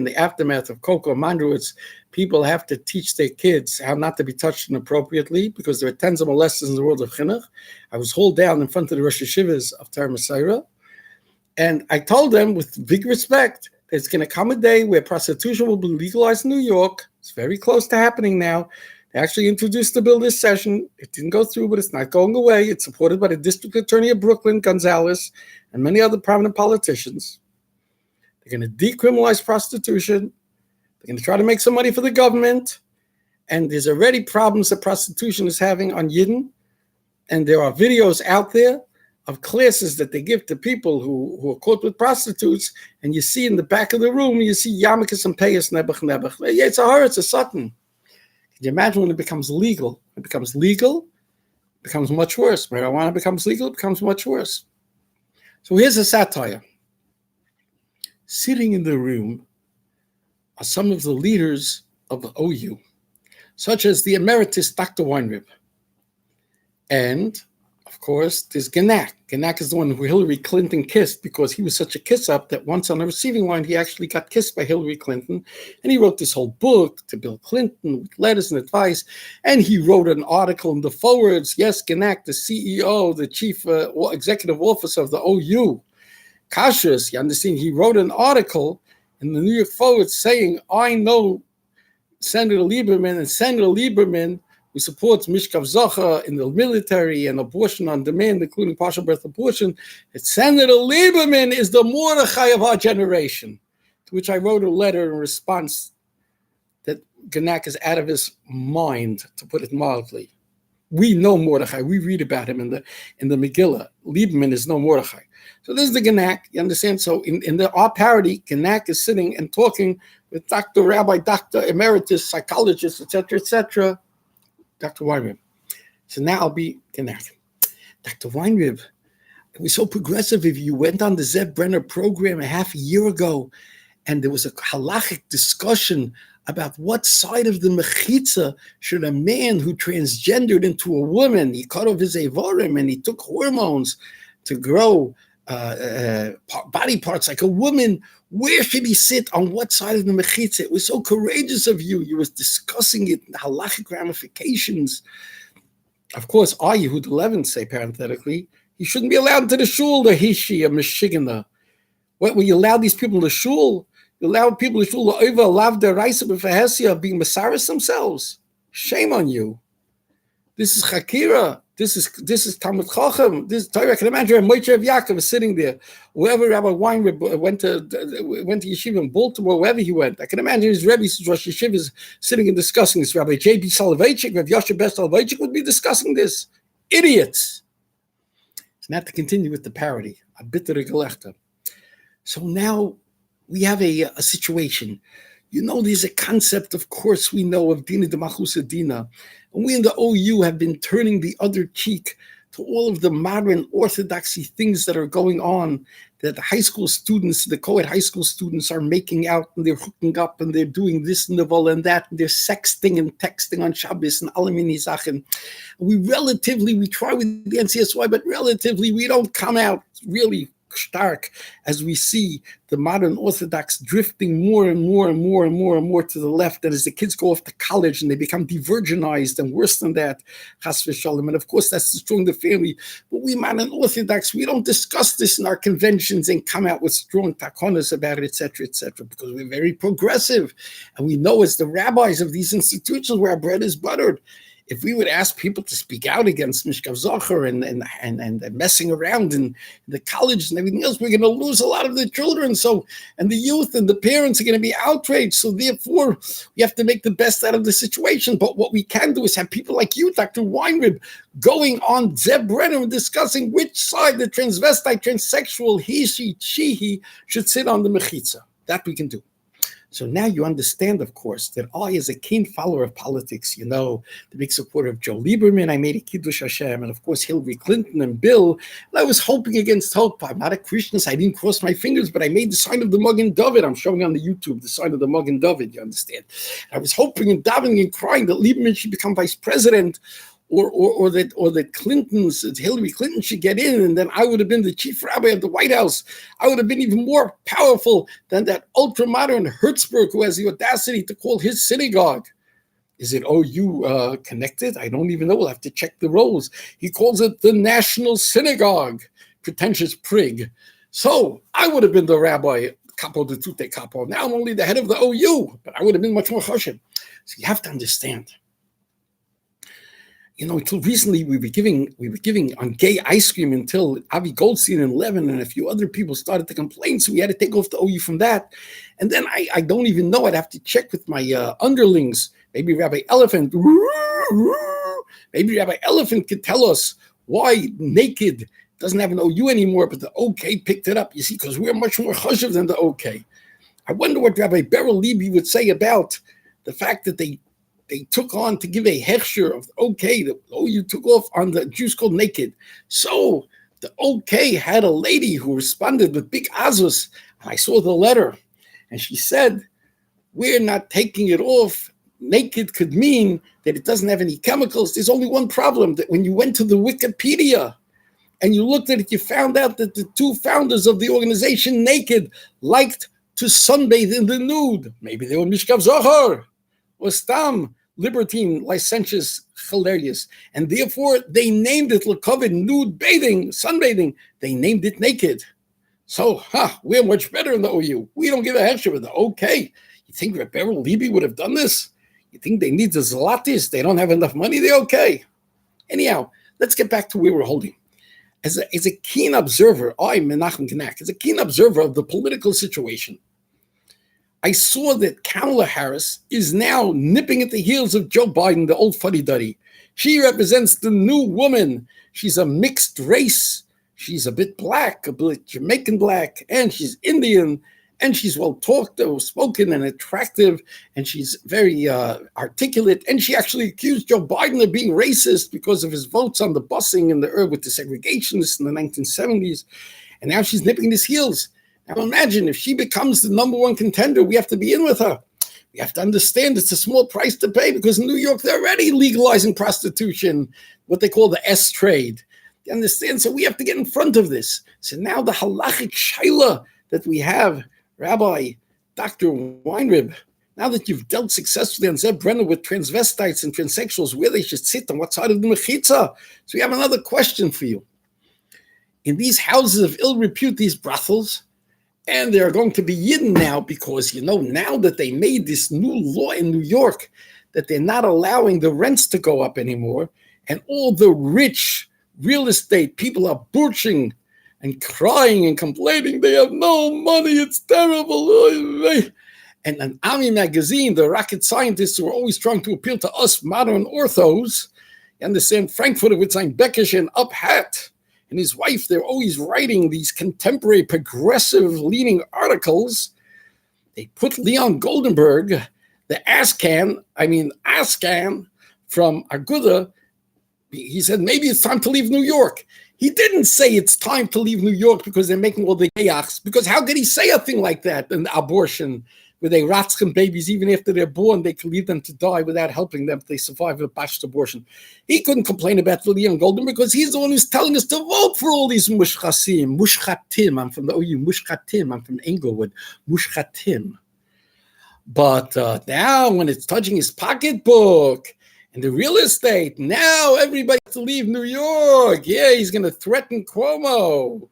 the aftermath of Coco Mandrowitz, people have to teach their kids how not to be touched inappropriately because there are tens of molesters in the world of chinuch. I was hauled down in front of the Rosh Yeshivas of Tar Messiah, and I told them with big respect that it's going to come a day where prostitution will be legalized in New York. It's very close to happening now. They actually introduced the bill this session. It didn't go through, but it's not going away. It's supported by the district attorney of Brooklyn, Gonzalez, and many other prominent politicians. They're going to decriminalize prostitution. They're going to try to make some money for the government. And there's already problems that prostitution is having on Yidden. And there are videos out there of classes that they give to people who are caught with prostitutes. And you see in the back of the room, you see Yamikas and Payas Nebuch. Yeah, it's a horror, it's a Satan. Can you imagine when it becomes legal? It becomes legal, it becomes much worse. Marijuana becomes legal, it becomes much worse. So here's a satire. Sitting in the room are some of the leaders of the OU, such as the emeritus Dr. Weinrib. And, of course, there's Genack. Genack is the one who Hillary Clinton kissed because he was such a kiss-up that once on the receiving line, he actually got kissed by Hillary Clinton. And he wrote this whole book to Bill Clinton with letters and advice. And he wrote an article in the forwards. Yes, Genack, the CEO, the chief executive officer of the OU, Kashrus, you understand, he wrote an article in the New York Forward saying, I know Senator Lieberman, and Senator Lieberman, who supports Mishka V'Zocha in the military and abortion on demand, including partial birth abortion, that Senator Lieberman is the Mordechai of our generation, to which I wrote a letter in response that Genack is out of his mind, to put it mildly. We know Mordechai. We read about him in the Megillah. Lieberman is no Mordechai. So this is the Genack, you understand? So in our parody, Genack is sitting and talking with Dr. Rabbi, Dr. Emeritus, psychologist, etc., Dr. Weinrib. So now I'll be Genack. Dr. Weinrib, it was so progressive if you went on the Zev Brenner program a half a year ago, and there was a halachic discussion about what side of the mechitza should a man who transgendered into a woman, he cut off his evarim and he took hormones to grow body parts like a woman, where should he sit on what side of the mechitza? It was so courageous of you. You was discussing it, the halachic ramifications. Of course, our Yehud 11 say parenthetically, he shouldn't be allowed into the shul, the Hishi, a Meshigana. What, will you allow these people to shul? You allow people to shul to over love their rice of of being Masaris themselves. Shame on you. This is Chakira. This is Talmud Chacham. This is Torah. I can imagine Moshe of Yaakov is sitting there. Wherever Rabbi Weinrib went to yeshiva in Baltimore, wherever he went, I can imagine his Rebbe, Rosh Yeshiva, is sitting and discussing this. Rabbi J.B. Soloveitchik, Rabbi Yoshe Best Soloveitchik would be discussing this. Idiots. Not to continue with the parody, a bittere Gelächter. So now we have a situation. You know, there's a concept, of course, we know of Dina de Machusa Dina. And we in the OU have been turning the other cheek to all of the modern orthodoxy things that are going on, that the high school students, the co-ed high school students are making out, and they're hooking up, and they're doing this and that, and they're sexting and texting on Shabbos and alamini Sachen. We try with the NCSY, but relatively we don't come out really stark as we see the modern Orthodox drifting more and more to the left. And as the kids go off to college and they become de-virginized, and worse than that, chas v'shalom. And of course, that's destroying the family. But we modern Orthodox, we don't discuss this in our conventions and come out with strong takonas about it, etc., because we're very progressive. And we know as the rabbis of these institutions where our bread is buttered, if we would ask people to speak out against Mishkav Zohar and messing around in the college and everything else, we're going to lose a lot of the children. So, and the youth and the parents are going to be outraged. So therefore, we have to make the best out of the situation. But what we can do is have people like you, Dr. Weinrib, going on Zeb Brenner and discussing which side the transvestite, transsexual, he, she should sit on the mechitza. That we can do. So now you understand, of course, that I, as a keen follower of politics, you know, the big supporter of Joe Lieberman, I made a Kiddush Hashem, and of course Hillary Clinton and Bill, and I was hoping against hope. I'm not a Christian, so I didn't cross my fingers, but I made the sign of the Magen David. I'm showing on the YouTube the sign of the Magen David, you understand. I was hoping and davening and crying that Lieberman should become vice president, or that Hillary Clinton should get in, and then I would have been the chief rabbi of the White House. I would have been even more powerful than that ultra-modern Hertzberg who has the audacity to call his synagogue. Is it OU connected? I don't even know. We'll have to check the roles. He calls it the National Synagogue. Pretentious prig. So I would have been the rabbi, capo de tutte capo. Now I'm only the head of the OU, but I would have been much more choshev. So you have to understand. You know, until recently we were giving on gay ice cream until Avi Goldstein and Levin and a few other people started to complain, so we had to take off the OU from that. And then I don't even know. I'd have to check with my underlings. Maybe Rabbi Elephant could tell us why Naked doesn't have an OU anymore, but the OK picked it up. You see, because we're much more chashuv than the OK. I wonder what Rabbi Beryl Levy would say about the fact that they took on to give a hechsher of OK, the OU took off on the Jews called Naked. So the OK had a lady who responded with big azus, and I saw the letter, and she said, we're not taking it off. Naked could mean that it doesn't have any chemicals. There's only one problem, that when you went to the Wikipedia and you looked at it, you found out that the two founders of the organization Naked liked to sunbathe in the nude. Maybe they were Mishkav Zohar or Stam, libertine, licentious, hilarious. And therefore, they named it Lakovid, nude bathing, sunbathing. They named it Naked. So, we're much better in the OU. We don't give a hechsher with the OK. You think Rebbe Levy would have done this? You think they need the Zlatis? They don't have enough money? They're OK. Anyhow, let's get back to where we're holding. As a keen observer, I'm Menachem Knack, as a keen observer of the political situation, I saw that Kamala Harris is now nipping at the heels of Joe Biden, the old fuddy-duddy. She represents the new woman. She's a mixed race. She's a bit black, a bit Jamaican black, and she's Indian, and she's well-talked, spoken, and attractive, and she's very articulate. And she actually accused Joe Biden of being racist because of his votes on the busing and with the segregationists in the 1970s. And now she's nipping his heels. Now imagine if she becomes the number one contender, we have to be in with her. We have to understand it's a small price to pay because in New York, they're already legalizing prostitution, what they call the S trade. You understand? So we have to get in front of this. So now the halachic shaila that we have, Rabbi Dr. Weinrib, now that you've dealt successfully on Zeb Brenner with transvestites and transsexuals, where they should sit, on what side of the mechitza. So we have another question for you. In these houses of ill repute, these brothels, and they're going to be yidden now because, you know, now that they made this new law in New York that they're not allowing the rents to go up anymore, and all the rich real estate people are burching and crying and complaining they have no money, it's terrible. And an Ami magazine, the rocket scientists who are always trying to appeal to us modern orthos, you understand, Frankfurter with sein Beckisch and up hat, and his wife, they're always writing these contemporary progressive-leaning articles. They put Leon Goldenberg, the Ascan from Aguda, he said, maybe it's time to leave New York. He didn't say it's time to leave New York because they're making all the chaos, because how could he say a thing like that in abortion, where they ratzchen babies, even after they're born, they can leave them to die without helping them if they survive a botched abortion. He couldn't complain about Leon Goldenberg because he's the one who's telling us to vote for all these mushchatim. I'm from the OU, mushchatim. I'm from Englewood, mushchatim. But now when it's touching his pocketbook and the real estate, now everybody has to leave New York. Yeah, he's going to threaten Cuomo.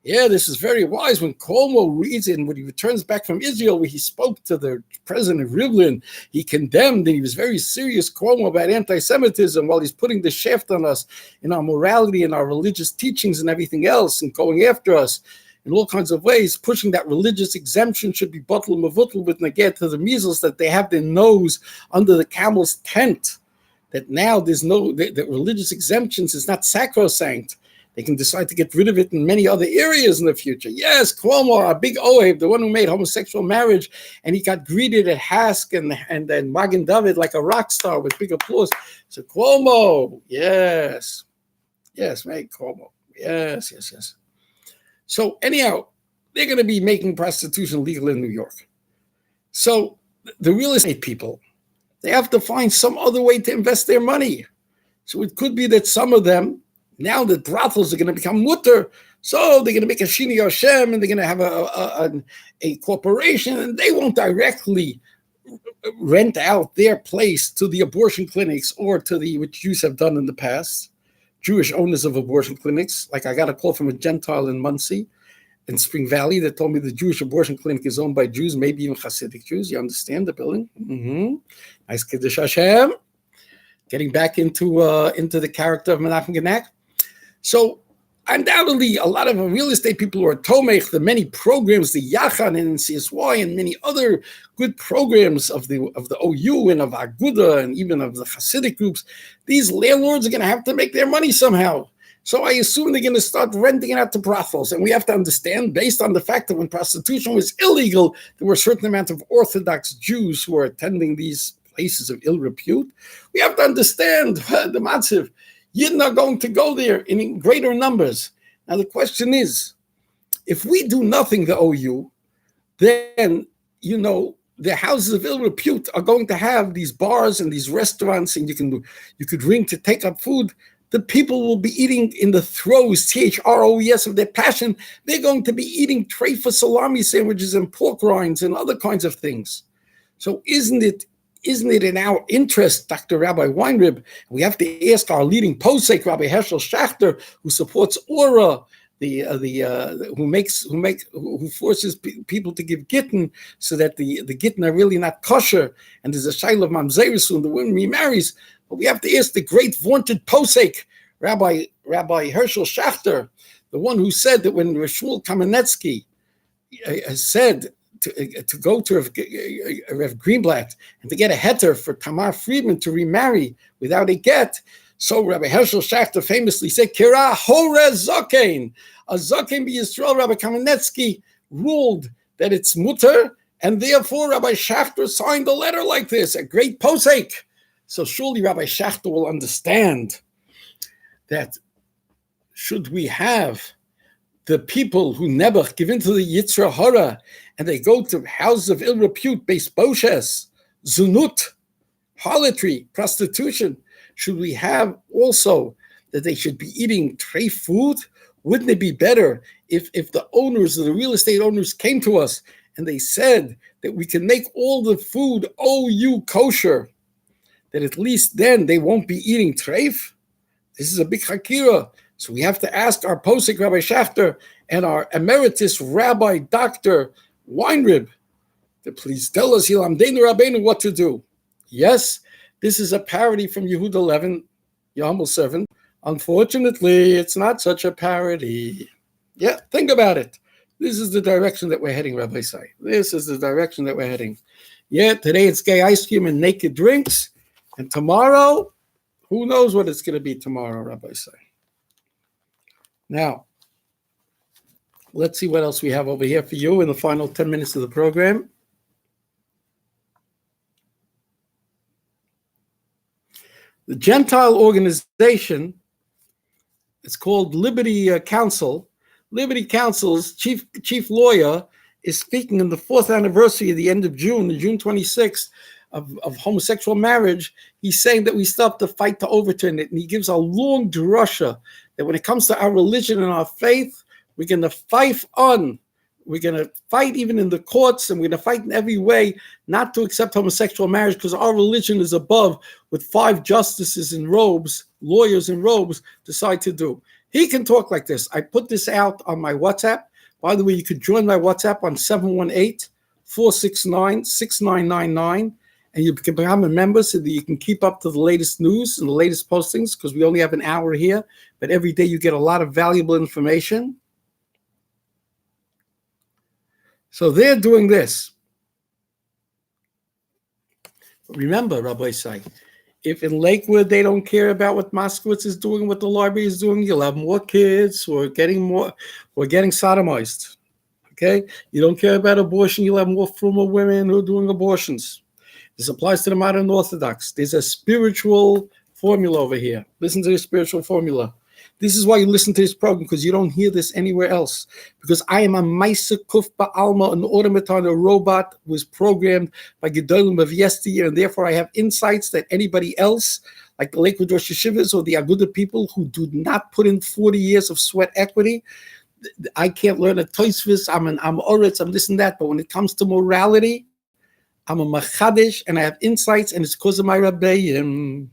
Yeah, this is very wise. When Cuomo reads it, and when he returns back from Israel, where he spoke to the president Rivlin, he condemned, and he was very serious, Cuomo, about anti-Semitism, while he's putting the shaft on us in our morality and our religious teachings and everything else, and going after us in all kinds of ways, pushing that religious exemption should be bottled mavutl with neged to the measles, that they have their nose under the camel's tent, that now there's no, that religious exemptions is not sacrosanct. They can decide to get rid of it in many other areas in the future. Yes, Cuomo, our big Ohev, the one who made homosexual marriage, and he got greeted at Hask and then Magen David like a rock star with big applause. So Cuomo, yes, right, Cuomo, yes. So anyhow, they're going to be making prostitution legal in New York. So the real estate people, they have to find some other way to invest their money. So it could be that some of them, now that brothels are going to become mutter, so they're going to make a Shini Hashem, and they're going to have a corporation, and they won't directly rent out their place to the abortion clinics or to what Jews have done in the past, Jewish owners of abortion clinics. Like I got a call from a Gentile in Monsey, in Spring Valley, that told me the Jewish abortion clinic is owned by Jews, maybe even Hasidic Jews. You understand the building? Nice Kiddush Hashem. Getting back into the character of Menachem Genak. So undoubtedly, a lot of real estate people who are Tomech, the many programs, the Yachan and CSY and many other good programs of the OU and of Aguda and even of the Hasidic groups, these landlords are going to have to make their money somehow. So I assume they're going to start renting it out to brothels. And we have to understand, based on the fact that when prostitution was illegal, there were a certain amount of Orthodox Jews who were attending these places of ill repute. We have to understand the matziv. Yidden are going to go there in greater numbers. Now the question is, if we do nothing, the OU, then, the houses of ill repute are going to have these bars and these restaurants, and you could ring to take up food. The people will be eating in the throes, THROES, of their passion. They're going to be eating treifa salami sandwiches and pork rinds and other kinds of things. So isn't it in our interest, Dr. Rabbi Weinrib, we have to ask our leading posek, Rabbi Herschel Schachter, who supports Ora, who forces people to give gittin, so that the gittin are really not kosher, and there's a shaila of mamzerus when the woman remarries. But we have to ask the great vaunted posek, Rabbi Herschel Schachter, the one who said that when Shmuel Kamenetsky said to go to Rev Greenblatt and to get a heter for Tamar Friedman to remarry without a get, so Rabbi Herschel Schachter famously said, Kira Hore Zokein. A Zokein b'Yisrael, Rabbi Kamenetsky ruled that it's mutter, and therefore Rabbi Schachter signed a letter like this, a great posek. So surely Rabbi Schachter will understand that should we have the people who never give into the Yitzra Hara and they go to houses of ill repute, beis boshes, zunut, harlotry, prostitution, should we have also that they should be eating treif food? Wouldn't it be better if the owners, the real estate owners, came to us and they said that we can make all the food OU kosher, that at least then they won't be eating treif? This is a big hakira. So we have to ask our posek Rabbi Schachter and our emeritus Rabbi Dr. Weinrib to please tell us Yilamdeinu Rabbeinu what to do. Yes, this is a parody from Yehuda 11, your humble servant. Unfortunately, it's not such a parody. Yeah, think about it. This is the direction that we're heading, Rabbi Say. This is the direction that we're heading. Yeah, today it's gay ice cream and naked drinks. And tomorrow, who knows what it's going to be tomorrow, Rabbi Say. Now, let's see what else we have over here for you in the final 10 minutes of the program. The Gentile organization, it's called Liberty Council. Liberty Council's chief lawyer is speaking on the 4th anniversary of the end of June, June 26th, of homosexual marriage. He's saying that we still have to fight to overturn it. And he gives a long drasha that when it comes to our religion and our faith, we're going to fight on. We're going to fight even in the courts, and we're going to fight in every way not to accept homosexual marriage because our religion is above what 5 justices in robes, lawyers in robes, decide to do. He can talk like this. I put this out on my WhatsApp. By the way, you could join my WhatsApp on 718-469-6999, and you can become a member so that you can keep up to the latest news and the latest postings, because we only have an hour here, but every day you get a lot of valuable information. So they're doing this. Remember, Rabbi Isai, if in Lakewood they don't care about what Moskowitz is doing, what the library is doing, you'll have more kids who are getting sodomized. Okay? You don't care about abortion, you'll have more former women who are doing abortions. This applies to the modern Orthodox. There's a spiritual formula over here. Listen to the spiritual formula. This is why you listen to this program, because you don't hear this anywhere else. Because I am a Maisa Kuf Ba'alma, an automaton, a robot, was programmed by Gedolim of yesteryear, and therefore I have insights that anybody else, like the Lakewood Rosh Yeshivas or the Aguda people who do not put in 40 years of sweat equity, I can't learn a Tosfos, I'm Oretz, I'm this and that, but when it comes to morality, I'm a Machadish, and I have insights, and it's because of my Rabbeim.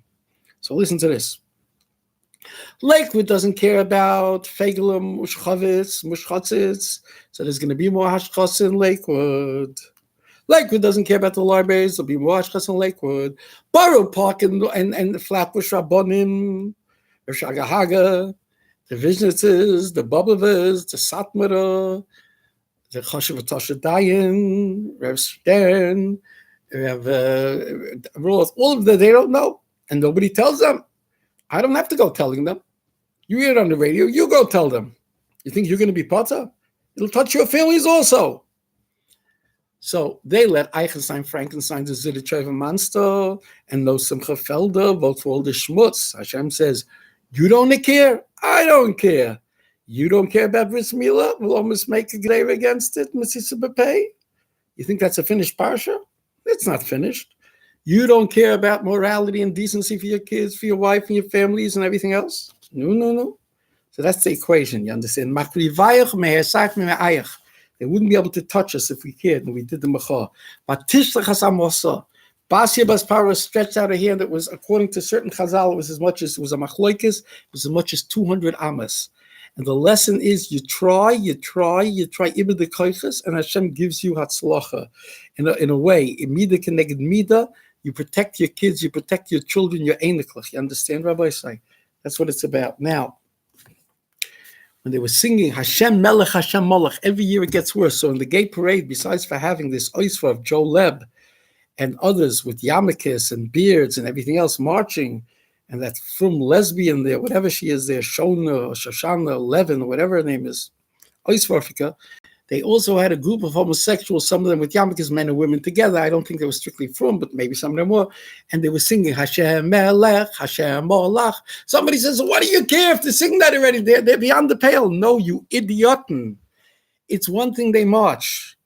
So listen to this. Lakewood doesn't care about Fegelim, Mushchatzitz, so there's going to be more Hashchas in Lakewood. Lakewood doesn't care about the libraries, there'll be more Hashchas in Lakewood. Borough Park and Flatbush Rabbonim, Rosh Hagahaga, the Viznitzes, the Bobovers, the Satmara, the Chashav Dayan, Rev Stern, Rev Roth, all of them, they don't know, and nobody tells them. I don't have to go telling them. You hear it on the radio, you go tell them. You think you're going to be potter? It'll touch your families also. So they let Eichenstien, Frankenstein, the Ziddicheva Monster, and no Simcha Felder vote for all the schmutz. Hashem says, you don't care, I don't care. You don't care about Bris Milah? We'll almost make a grave against it, Masisa Bepei. You think that's a finished parsha? It's not finished. You don't care about morality and decency for your kids, for your wife and your families and everything else? No. So that's the equation, you understand? They wouldn't be able to touch us if we cared, and we did the mechah. But Tishlach Hasamosa, Basya Baspara stretched out a hand that was, according to certain Chazal, it was a machloikis, it was as much as 200 amas. And the lesson is you try, ibn the koiches, and Hashem gives you hatzlacha. In a way, mida keneged mida, you protect your kids, you protect your children, your einiklach. You understand, Rabbi Isai? That's what it's about. Now, when they were singing Hashem Melech, Hashem Molech, every year it gets worse. So in the gay parade, besides for having this oisva of Joe Leb and others with yarmulkes and beards and everything else marching, and that from lesbian there, whatever she is there, Shona or Shoshana, Levin, or whatever her name is, Oisvarfika, they also had a group of homosexuals, some of them with yarmulkes, men and women together. I don't think they were strictly from, but maybe some of them were. And they were singing Hashem Melech, Hashem Molach. Somebody says, so what do you care if they sing that already? They're beyond the pale. No, you idiotin. It's one thing they march.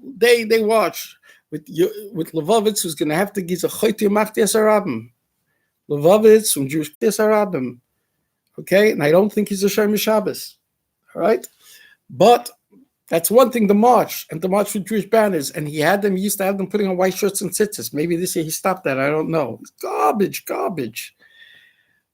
They watch. With Levovitz, who's going to have to give a choyti machti asarabim. Levovitz from Jewish Tisarabim. Okay? And I don't think he's a Shem Shabbos. All right? But that's one thing, the march, and the march with Jewish banners. And he used to have them putting on white shirts and tzitzis. Maybe this year he stopped that. I don't know. It's garbage.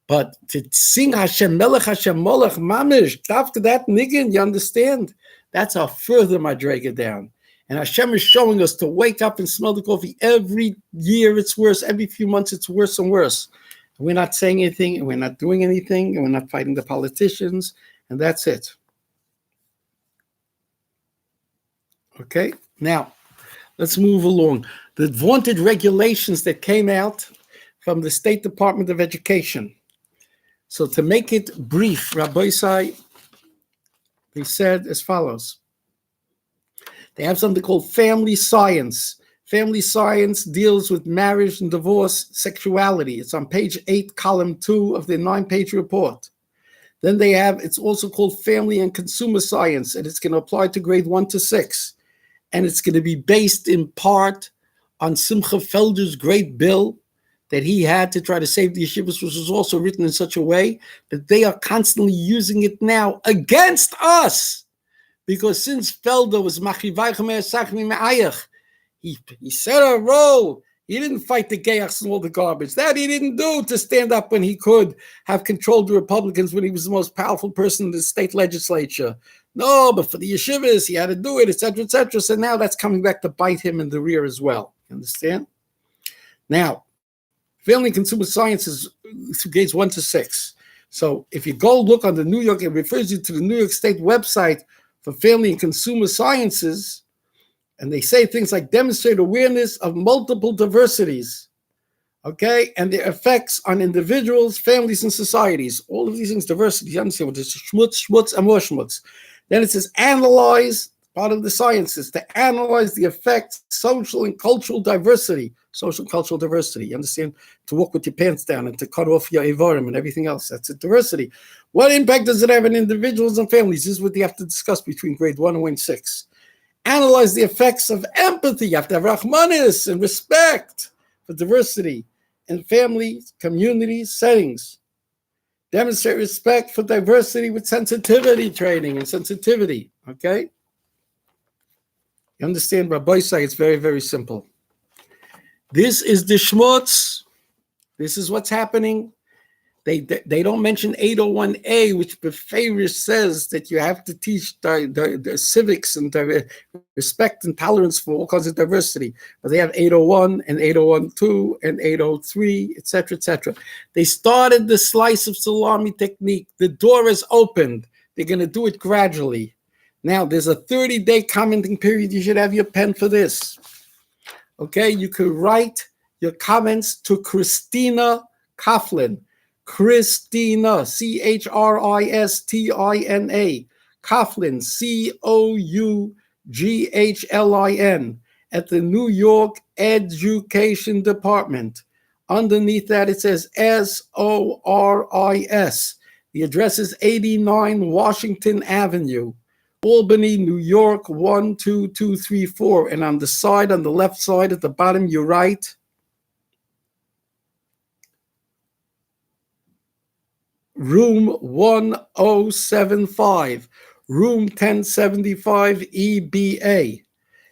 But to sing Hashem Melech, Hashem Molech, Mamish, after that niggin, you understand? That's a further madrega down. And Hashem is showing us to wake up and smell the coffee. Every year it's worse. Every few months it's worse and worse. And we're not saying anything, and we're not doing anything, and we're not fighting the politicians, and that's it. Okay, now let's move along. The vaunted regulations that came out from the State Department of Education. So to make it brief, Rabbi Isai, they said as follows. They have something called family science. Family science deals with marriage and divorce, sexuality. It's on page 8, column 2 of the 9-page report. Then they have, it's also called family and consumer science, and it's going to apply to grade 1 to 6. And it's going to be based in part on Simcha Felder's great bill that he had to try to save the yeshivas, which was also written in such a way that they are constantly using it now against us. Because since Felder was he set a role. He didn't fight the gayachs and all the garbage. That he didn't do to stand up when he could have controlled the Republicans when he was the most powerful person in the state legislature. No, but for the yeshivas, he had to do it, etc., etc. So now that's coming back to bite him in the rear as well. You understand? Now, family and consumer science is grades 1 to 6. So if you go look on the New York, it refers you to the New York State website for family and consumer sciences, and they say things like demonstrate awareness of multiple diversities, okay, and their effects on individuals, families, and societies. All of these things, diversity, you understand what this is, schmutz, and more schmutz. Then it says analyze, part of the sciences, to analyze the effects, social and cultural diversity, you understand? To walk with your pants down and to cut off your evarim and everything else. That's a diversity. What impact does it have on individuals and families? This is what you have to discuss between grade 1 and grade 6. Analyze the effects of empathy. You have to have rachmanis and respect for diversity in family, community, settings. Demonstrate respect for diversity with sensitivity training and sensitivity, okay? You understand, Rabbi say it's very, very simple. This is the schmutz. This is what's happening. They don't mention 801A, which Beferish says that you have to teach the civics and respect and tolerance for all kinds of diversity. But they have 801 and 801-2 and 803, etc., etc. They started the slice of salami technique. The door is opened. They're going to do it gradually. Now, there's a 30-day commenting period. You should have your pen for this. Okay, you could write your comments to Christina Coughlin. Christina, Christina, Coughlin, Coughlin, at the New York Education Department. Underneath that, it says SORIS. The address is 89 Washington Avenue, Albany, New York, 12234. And on the side, on the left side at the bottom, you write room 1075, room 1075 EBA.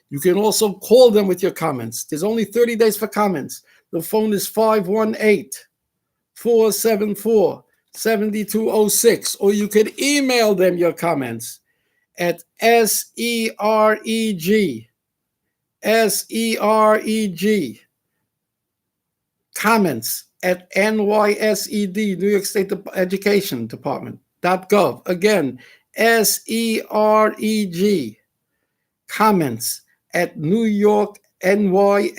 You can also call them with your comments. There's only 30 days for comments. The phone is 518-474-7206, or you could email them your comments at SEREG, comments at NYSED, New York State Education Department.gov. Again, SEREG, comments at New York NYSED.gov.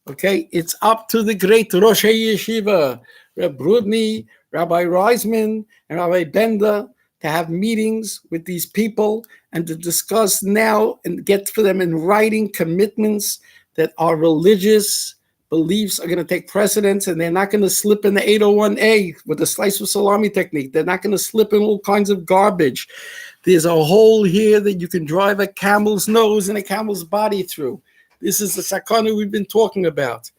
Okay, it's up to the great Rosh Yeshiva, Reb Brudny, Rabbi Reisman, and Rabbi Bender to have meetings with these people and to discuss now and get for them in writing commitments that our religious beliefs are going to take precedence, and they're not going to slip in the 801A with the slice of salami technique. They're not going to slip in all kinds of garbage. There's a hole here that you can drive a camel's nose and a camel's body through. This is the sakana we've been talking about.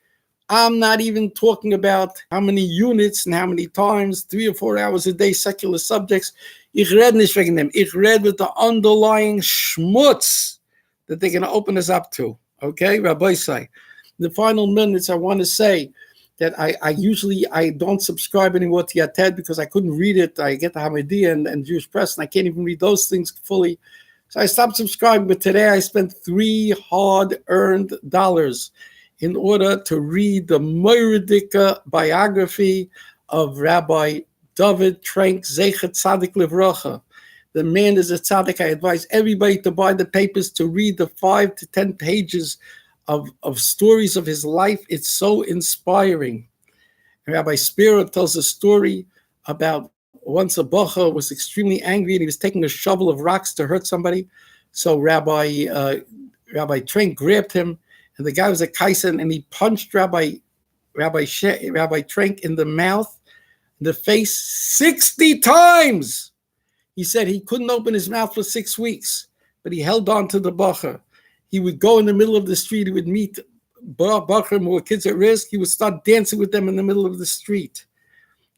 I'm not even talking about how many units and how many times, 3 or 4 hours a day, secular subjects. Ich red nicht wegen them. Ich red with the underlying schmutz that they're going to open us up to. Okay, Rabbi say. In the final minutes, I want to say that I usually don't subscribe anymore to Yated because I couldn't read it. I get the Hamadiyya and Jewish Press, and I can't even read those things fully. So I stopped subscribing, but today I spent $3 hard-earned dollars in order to read the Moiridika biography of Rabbi David Trenk, Zecher Tzadik Livracha. The man is a tzaddik. I advise everybody to buy the papers to read the 5 to 10 pages of stories of his life. It's so inspiring. Rabbi Spiro tells a story about once a bacha was extremely angry and he was taking a shovel of rocks to hurt somebody. So Rabbi Trank grabbed him, and the guy was a kaisen, and he punched Rabbi Trank in the mouth, in the face 60 times. He said he couldn't open his mouth for 6 weeks, but he held on to the bacha. He would go in the middle of the street. He would meet bachrim who were kids at risk. He would start dancing with them in the middle of the street.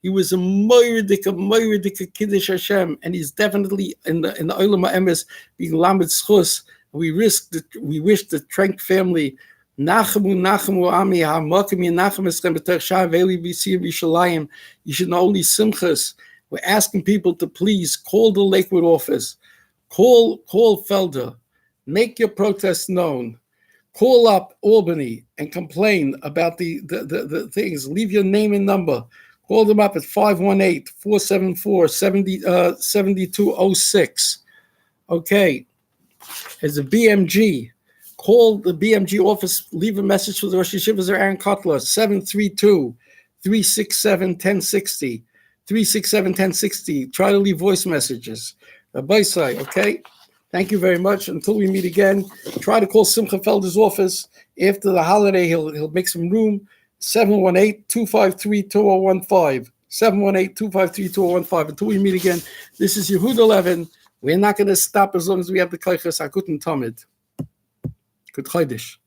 He was a moiridik kiddush Hashem, and he's definitely in the Olam HaEmes being lamed schus. We wish the Trank family nachemu ami ha'makim yinachem eschem b'tech shah ve'eli b'siyim b'Yishalayim. You should know only simchas. We're asking people to please call the Lakewood office, call Felder, make your protest known. Call up Albany and complain about the things. Leave your name and number. Call them up at 518-474-7206. Okay. As a BMG, call the BMG office. Leave a message for the Rosh Yeshivas or Aaron Kotler, 732-367-1060. 367-1060. Try to leave voice messages. Bye-bye, okay? Thank you very much. Until we meet again, try to call Simcha Felder's office. After the holiday, he'll make some room. 718-253-2015. 718-253-2015. Until we meet again, this is Yehud 11. We're not going to stop as long as we have the Koiches Akut and Tamid. Good Chodesh.